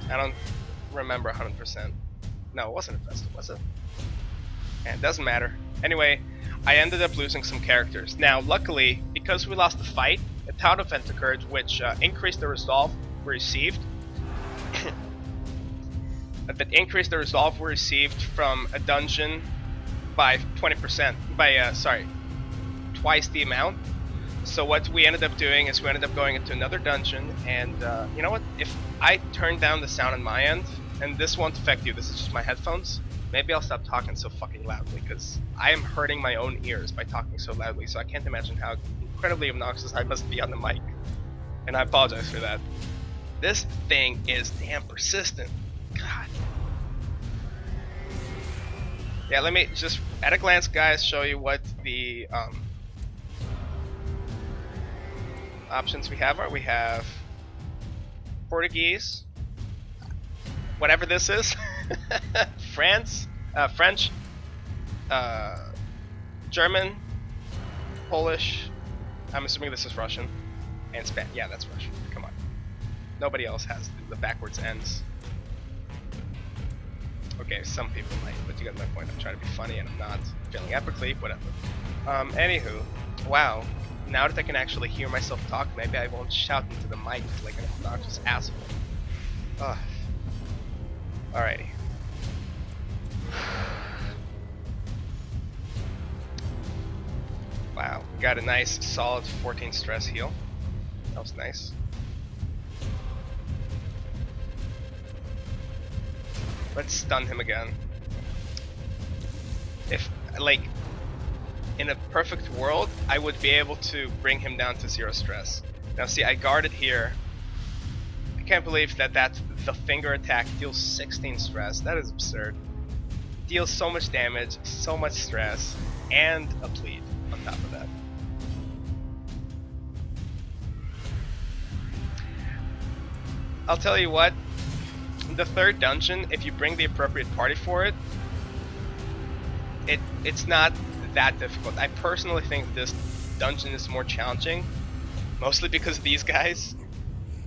Speaker 2: I don't remember 100%. No, it wasn't a Vestal, was it? And it doesn't matter. Anyway, I ended up losing some characters. Now, luckily, because we lost the fight, a town event occurred which increased the resolve we received. That increased the resolve we received from a dungeon by 20%. Sorry, twice the amount. So what we ended up doing is we ended up going into another dungeon, and you know what? If I turn down the sound on my end, and this won't affect you, this is just my headphones, maybe I'll stop talking so fucking loudly, because I am hurting my own ears by talking so loudly, so I can't imagine how incredibly obnoxious I must be on the mic. And I apologize for that. This thing is damn persistent. God. Yeah, let me just, at a glance, guys, show you what the options we have are. We have Portuguese, whatever this is, French, German, Polish, I'm assuming this is Russian, and Spanish. Yeah, that's Russian. Come on. Nobody else has the backwards ends. Okay, some people might, but you get my point. I'm trying to be funny and I'm not. Feeling epically, whatever. Anywho, wow. Now that I can actually hear myself talk, maybe I won't shout into the mic like an obnoxious asshole. Ugh. Alrighty. Wow, got a nice solid 14 stress heal. That was nice. Let's stun him again. If, like, in a perfect world, I would be able to bring him down to 0 stress. Now see, I guarded here. I can't believe that the finger attack deals 16 stress. That is absurd. Deals so much damage, so much stress, and a bleed on top of that. I'll tell you what, the third dungeon, if you bring the appropriate party for it, it's not that difficult. I personally think this dungeon is more challenging, mostly because of these guys.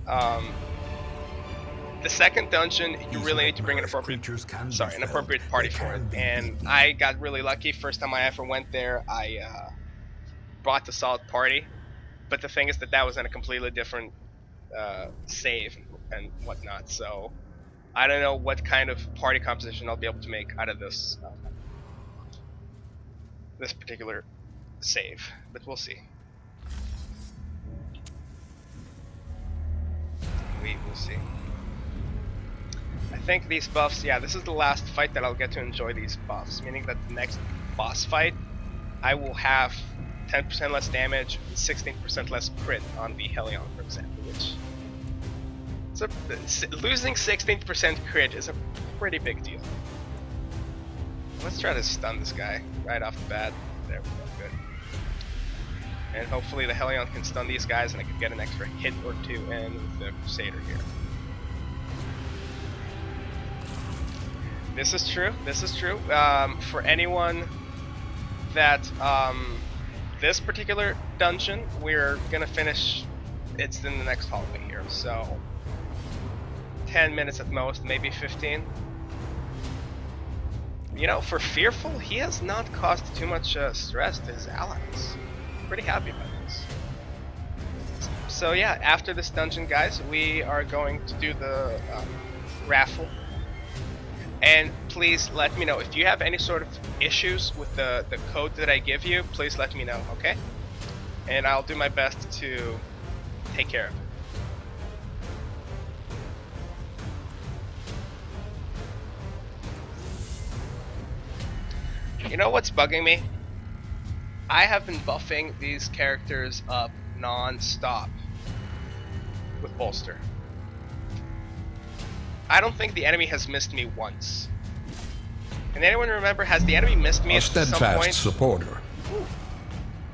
Speaker 2: The second dungeon, you really need to bring an appropriate party for it, and I got really lucky. First time I ever went there, I brought the solid party, but the thing is that was in a completely different save and whatnot. So I don't know what kind of party composition I'll be able to make out of this this particular save, but we'll see. We will see. I think these buffs, yeah, this is the last fight that I'll get to enjoy these buffs, meaning that the next boss fight, I will have 10% less damage, 16% less crit on the Hellion, for example, which... losing 16% crit is a pretty big deal. Let's try to stun this guy right off the bat. There we go, good. And hopefully the Hellion can stun these guys and I can get an extra hit or two in with the Crusader here. This is true, this is true. For anyone that, this particular dungeon, we're gonna finish, it's in the next hallway here, so 10 minutes at most, maybe 15. You know, for Fearful, he has not caused too much stress to his allies. Pretty happy about this. So yeah, after this dungeon, guys, we are going to do the raffle. And please let me know if you have any sort of issues with the code that I give you. Please let me know, okay? And I'll do my best to take care of it. You know what's bugging me? I have been buffing these characters up non-stop with Bolster. I don't think the enemy has missed me once. Can anyone remember, has the enemy missed me
Speaker 1: A
Speaker 2: at some
Speaker 1: steadfast
Speaker 2: point?
Speaker 1: supporter.
Speaker 2: Ooh.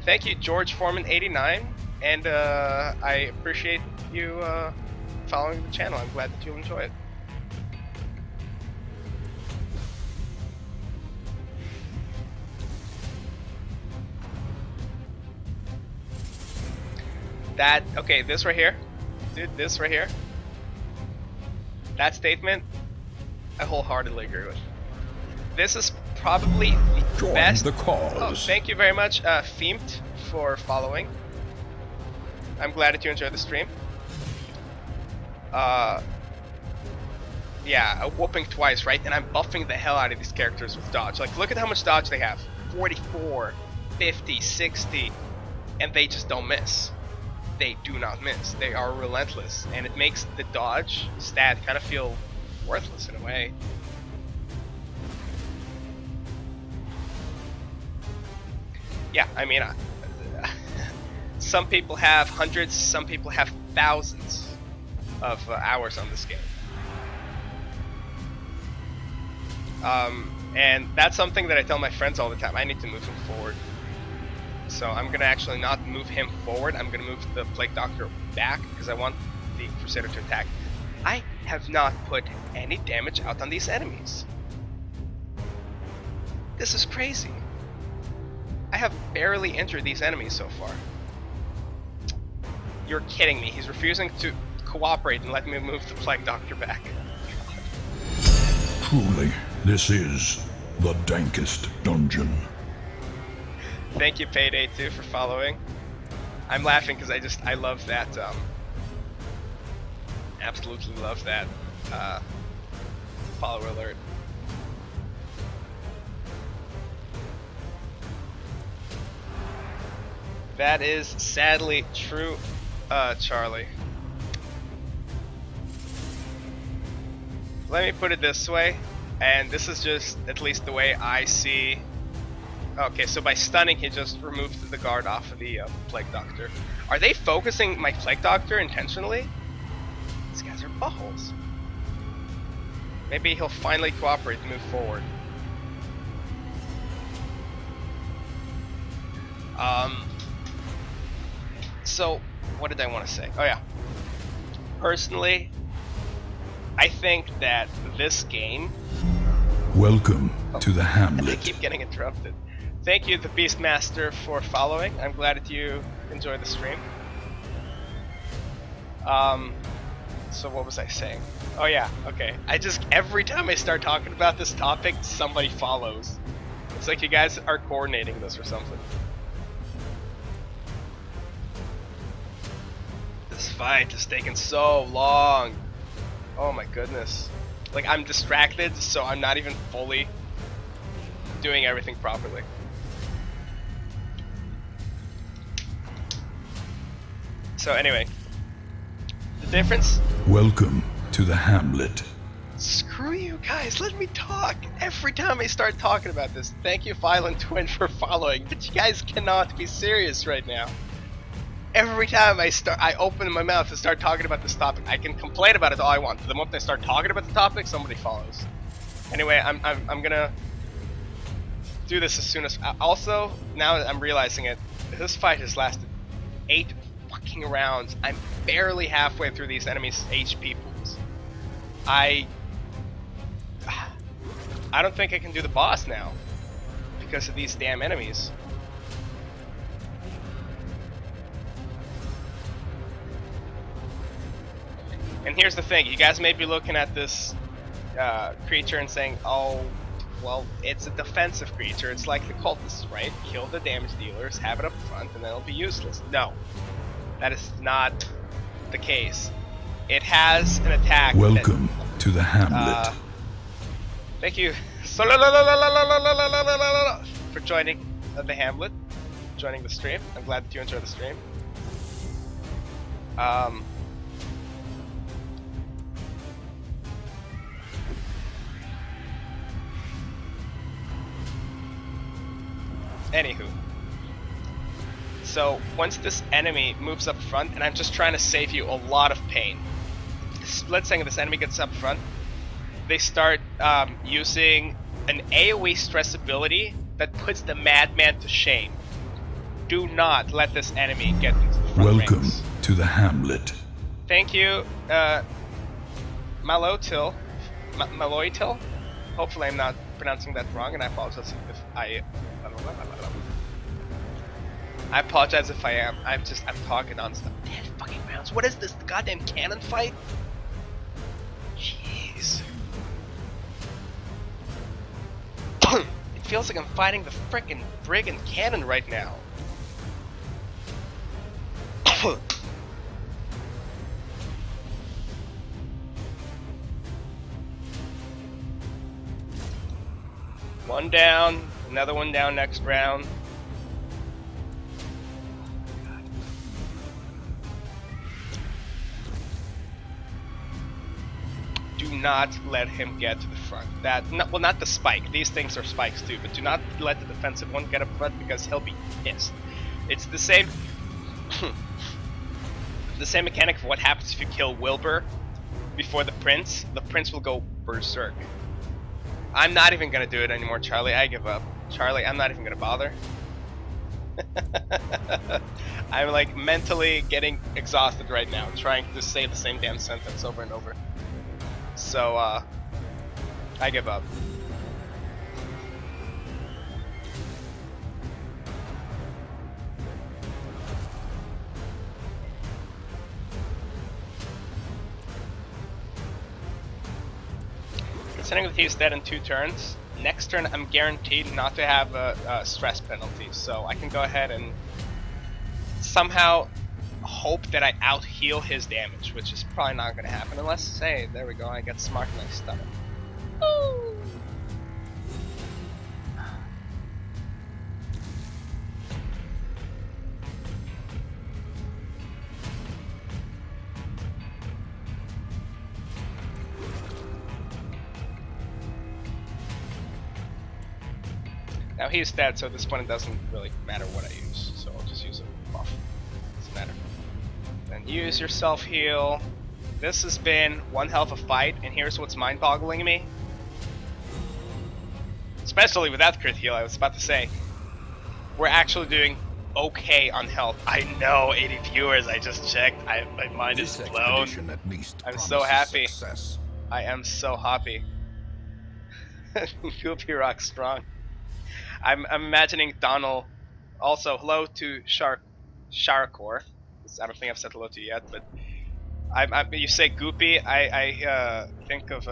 Speaker 2: Thank you, George Foreman 89, and I appreciate you following the channel. I'm glad that you enjoy it. That, okay, this right here, dude, this right here, that statement, I wholeheartedly agree with. This is probably the
Speaker 1: Join
Speaker 2: best.
Speaker 1: the cause.
Speaker 2: Oh, thank you very much, Feemt, for following. I'm glad that you enjoyed the stream. Yeah, a whooping twice, right? And I'm buffing the hell out of these characters with dodge. Like, look at how much dodge they have. 44, 50, 60, and they just don't miss. They do not miss. They are relentless, and it makes the dodge stat kind of feel worthless in a way. Yeah, I mean, some people have hundreds, some people have thousands of hours on this game. And that's something that I tell my friends all the time. I need to move him forward. So I'm going to actually not move him forward. I'm going to move the Plague Doctor back because I want the Crusader to attack. I have not put any damage out on these enemies. This is crazy. I have barely injured these enemies so far. You're kidding me. He's refusing to cooperate and let me move the Plague Doctor back.
Speaker 1: Truly, this is the dankest dungeon.
Speaker 2: Thank you, Payday 2, for following. I'm laughing because I love that, absolutely love that, follower alert. That is sadly true, Charlie. Let me put it this way, and this is just at least the way I see. Okay, so by stunning, he just removed the guard off of the Plague Doctor. Are they focusing my Plague Doctor intentionally? These guys are buttholes. Maybe he'll finally cooperate and move forward. So, what did I want to say? Oh yeah. Personally, I think that this game...
Speaker 1: Welcome to the
Speaker 2: I
Speaker 1: Hamlet.
Speaker 2: keep getting interrupted. Thank you, the Beastmaster, for following. I'm glad that you enjoyed the stream. So what was I saying? Oh yeah, okay. Every time I start talking about this topic, somebody follows. It's like you guys are coordinating this or something. This fight is taking so long. Oh my goodness. Like, I'm distracted, so I'm not even fully doing everything properly. So anyway, the difference...
Speaker 1: Welcome to the hamlet.
Speaker 2: Screw you guys, let me talk! Every time I start talking about this, thank you Violent Twin for following, but you guys cannot be serious right now. Every time I open my mouth and start talking about this topic, I can complain about it all I want, but the moment I start talking about the topic, somebody follows. Anyway, I'm gonna do this as soon as... Also, now that I'm realizing it, this fight has lasted 8 fucking rounds. I'm barely halfway through these enemies' HP pools. I don't think I can do the boss now because of these damn enemies. And here's the thing, you guys may be looking at this creature and saying, oh, well, it's a defensive creature, it's like the cultists, right? Kill the damage dealers, have it up front, and then it'll be useless. No, that is not the case. It has an attack.
Speaker 1: Welcome to the hamlet.
Speaker 2: Thank you for joining the hamlet, joining the stream. I'm glad that you enjoyed the stream. Anywho, so once this enemy moves up front, and I'm just trying to save you a lot of pain. Let's say this enemy gets up front, they start using an AoE stress ability that puts the madman to shame. Do not let this enemy get into the front
Speaker 1: Welcome
Speaker 2: ranks.
Speaker 1: to the hamlet.
Speaker 2: Thank you, Maloytil. Maloytil? Hopefully I'm not pronouncing that wrong, and I apologize if I apologize if I am. I'm talking nonstop. 10 fucking rounds. What is this? The goddamn cannon fight? Jeez. It feels like I'm fighting the frickin' brigand cannon right now. One down, another one down next round. Do not let him get to the front. Well, not the spike. These things are spikes too, but do not let the defensive one get up front because he'll be pissed. It's the same, the same mechanic of what happens if you kill Wilbur before the prince. The prince will go berserk. I'm not even gonna do it anymore, Charlie. I give up. Charlie, I'm not even gonna bother. I'm like mentally getting exhausted right now, trying to say the same damn sentence over and over. So, I give up. Considering that he's dead in 2 turns, next turn I'm guaranteed not to have a stress penalty, so I can go ahead and somehow hope that I out-heal his damage, which is probably not going to happen unless, hey, there we go, I get smart and I stun him. Ooh. Now he's dead, so at this point it doesn't really matter what I use, so I'll just use a buff. Doesn't matter. Then use your self-heal. This has been one hell of a fight, and here's what's mind-boggling me. Especially with that crit heal, I was about to say. We're actually doing okay on health. I know, 80 viewers, I just checked. My mind is blown. I'm so happy.
Speaker 1: Success.
Speaker 2: I am so happy. Goopy Rock strong. I'm imagining Donald. Also, hello to Sharakor. I don't think I've said hello to you yet, but you say Goopy, I think of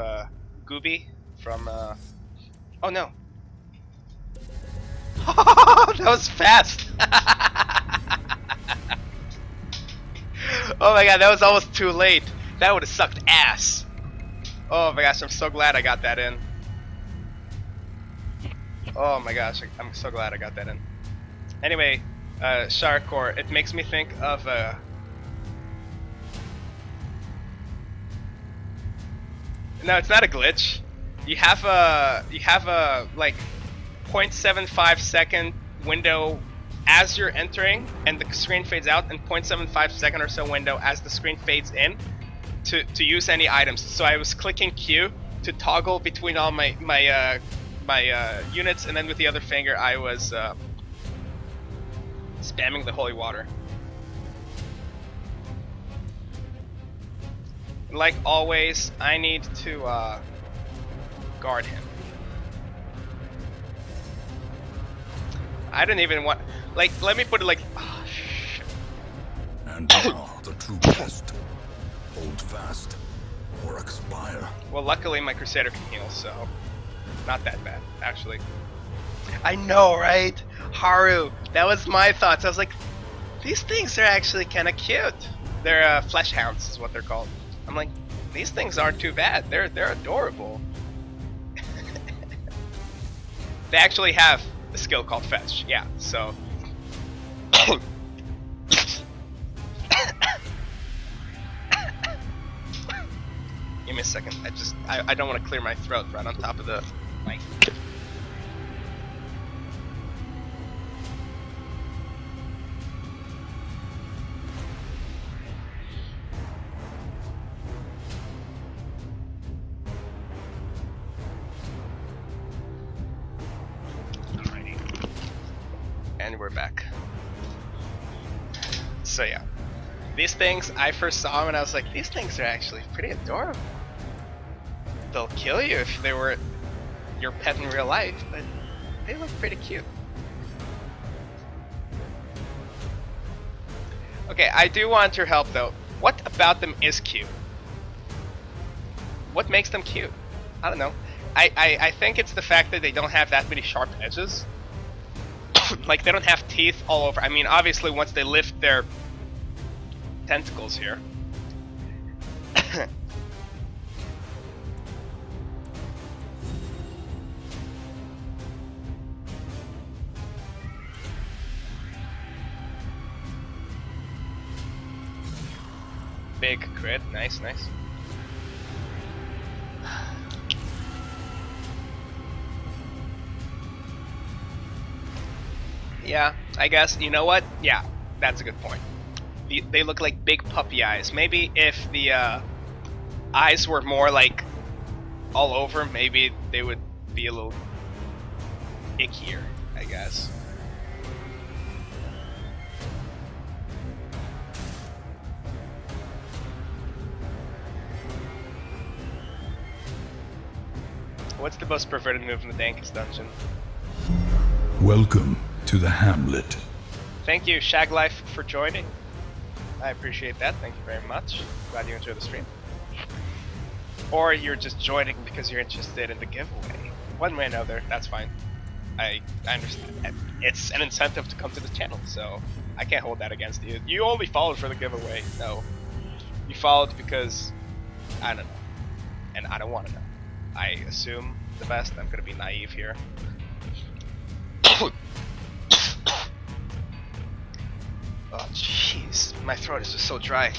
Speaker 2: Gooby from oh no. That was fast. Oh my god, that was almost too late. That would have sucked ass. Oh my gosh, I'm so glad I got that in. Oh my gosh, I'm so glad I got that in. Anyway, Sharkcore, it makes me think of no, it's not a glitch. You have a like 0.75 second window as you're entering, and the screen fades out, and 0.75 second or so window as the screen fades in to use any items. So I was clicking Q to toggle between all my units, and then with the other finger I was spamming the holy water. Like always, I need to guard him. I don't even want, like, let me put it like, oh shit.
Speaker 1: And now the true test. Hold fast or expire.
Speaker 2: Well, luckily my Crusader can heal, so not that bad, actually. I know, right? Haru, that was my thoughts. I was like, these things are actually kind of cute. They're flesh hounds is what they're called. I'm like, these things aren't too bad. They're adorable. They actually have a skill called fetch. Yeah, so. Give me a second. I don't want to clear my throat right on top of the mic. And we're back. So yeah, these things, I first saw them and I was like, these things are actually pretty adorable. They'll kill you if they were your pet in real life, but they look pretty cute. Okay, I do want your help though. What about them is cute? What makes them cute? I don't know. I think it's the fact that they don't have that many sharp edges. Like, they don't have teeth all over. I mean, obviously, once they lift their tentacles here. Big crit. Nice, nice. Yeah, I guess, you know what? Yeah, that's a good point. They look like big puppy eyes. Maybe if the eyes were more like all over, maybe they would be a little ickier, I guess. What's the most perverted move in the Dankest dungeon?
Speaker 1: Welcome to the Hamlet.
Speaker 2: Thank you, Shaglife, for joining. I appreciate that. Thank you very much. Glad you enjoyed the stream. Or you're just joining because you're interested in the giveaway. One way or another, that's fine. I understand. It's an incentive to come to the channel, so I can't hold that against you. You only followed for the giveaway. No. You followed because, I don't know. And I don't want to know. I assume the best. I'm going to be naive here. Oh jeez, my throat is just so dry.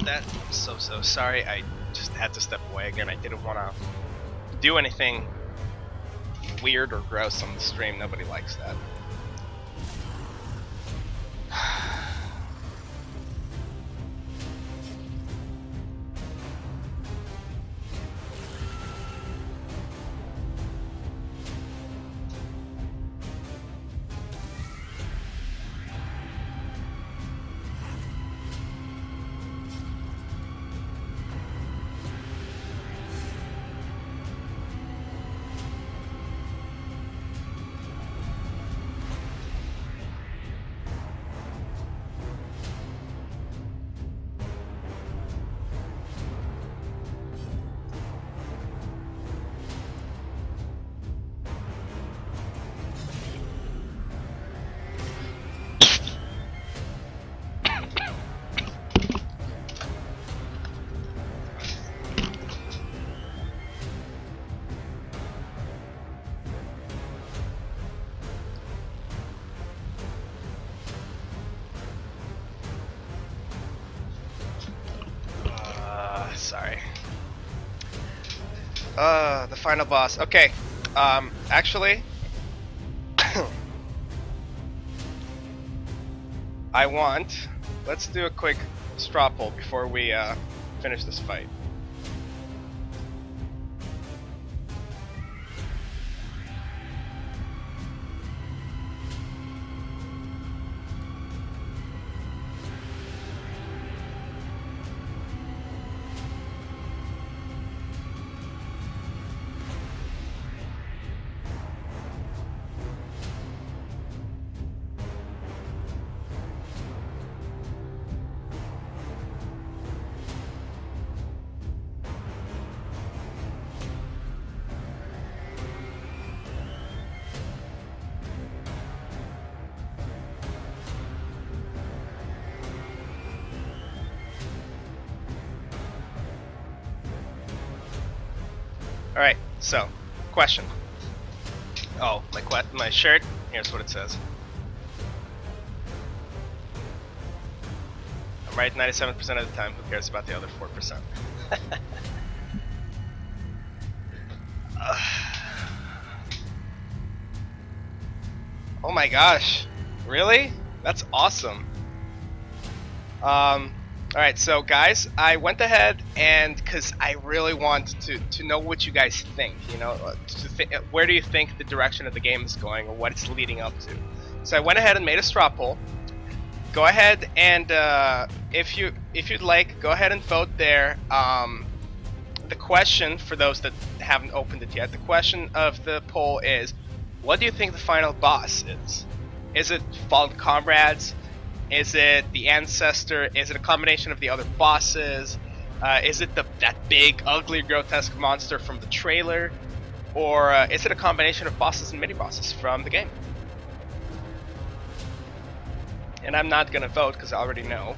Speaker 2: I'm so sorry. I just had to step away again. I didn't want to do anything weird or gross on the stream. Nobody likes that. Sorry. The final boss. Okay. Actually, I want. Let's do a quick straw poll before we finish this fight. Alright, so, question. Oh, my shirt? Here's what it says. I'm right 97% of the time, who cares about the other 4%? Oh my gosh, really? That's awesome. Alright, so guys, I went ahead and, because I really want to know what you guys think, you know, where do you think the direction of the game is going, or what it's leading up to. So I went ahead and made a straw poll. Go ahead and, if you'd like, go ahead and vote there. The question, for those that haven't opened it yet, the question of the poll is, what do you think the final boss is? Is it Fallen Comrades? Is it the Ancestor? Is it a combination of the other bosses? Is it that big, ugly, grotesque monster from the trailer? Or is it a combination of bosses and mini-bosses from the game? And I'm not gonna vote because I already know.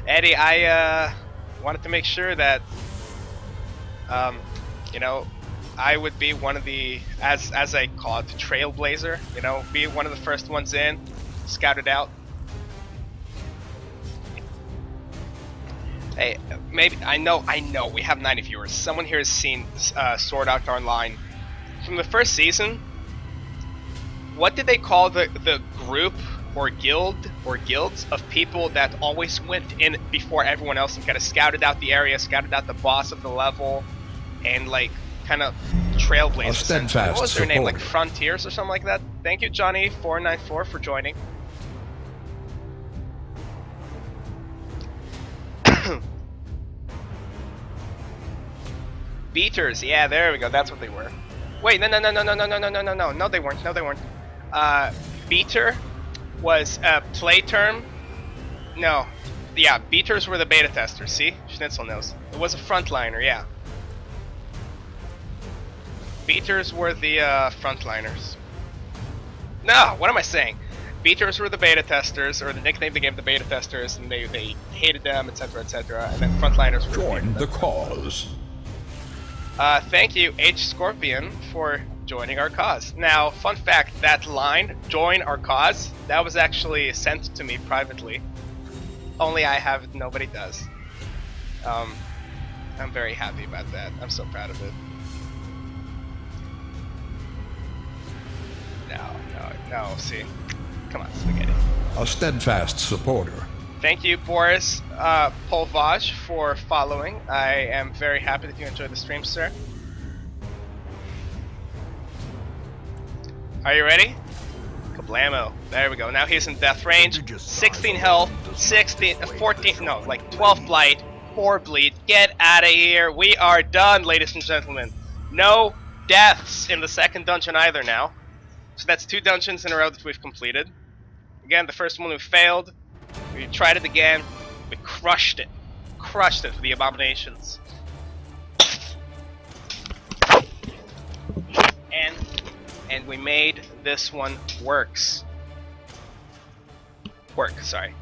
Speaker 2: Eddie, I wanted to make sure that you know, I would be one of the, as I call it, the trailblazer, you know, be one of the first ones in, scout it out. Hey, maybe, I know, we have 90 viewers. Someone here has seen Sword Art Online. From the first season, what did they call the group or guild or guilds of people that always went in before everyone else and kind of scouted out the area, scouted out the boss of the level, and like kind of trailblazers?
Speaker 1: Steadfast
Speaker 2: What was their name? Like
Speaker 1: supporter.
Speaker 2: Frontiers or something like that? Thank you, Johnny494, for joining. Beaters, yeah, there we go. That's what they were. Wait, no, they weren't. Beater was a play term. No, yeah, beaters were the beta testers. See, Schnitzel knows. It was a frontliner, yeah. Beaters were the frontliners. No, what am I saying? Beaters were the beta testers, or the nickname they gave the beta testers, and they hated them, etc., etc. And then frontliners were
Speaker 1: Join the cause.
Speaker 2: Thank you, H Scorpion, for joining our cause. Now, fun fact: that line, "Join our cause," that was actually sent to me privately. Only I have it; nobody does. I'm very happy about that. I'm so proud of it. No, see. Come on, spaghetti.
Speaker 1: A steadfast supporter.
Speaker 2: Thank you, Boris Polvaj, for following. I am very happy that you enjoyed the stream, sir. Are you ready? Kablamo. There we go. Now he's in death range. 16 health, 14, no, like 12 blight, 4 bleed. Get out of here. We are done, ladies and gentlemen. No deaths in the second dungeon either now. So that's 2 dungeons in a row that we've completed. Again, the first one we failed. We tried it again. We crushed it. Crushed it with the abominations. And we made this one work, sorry.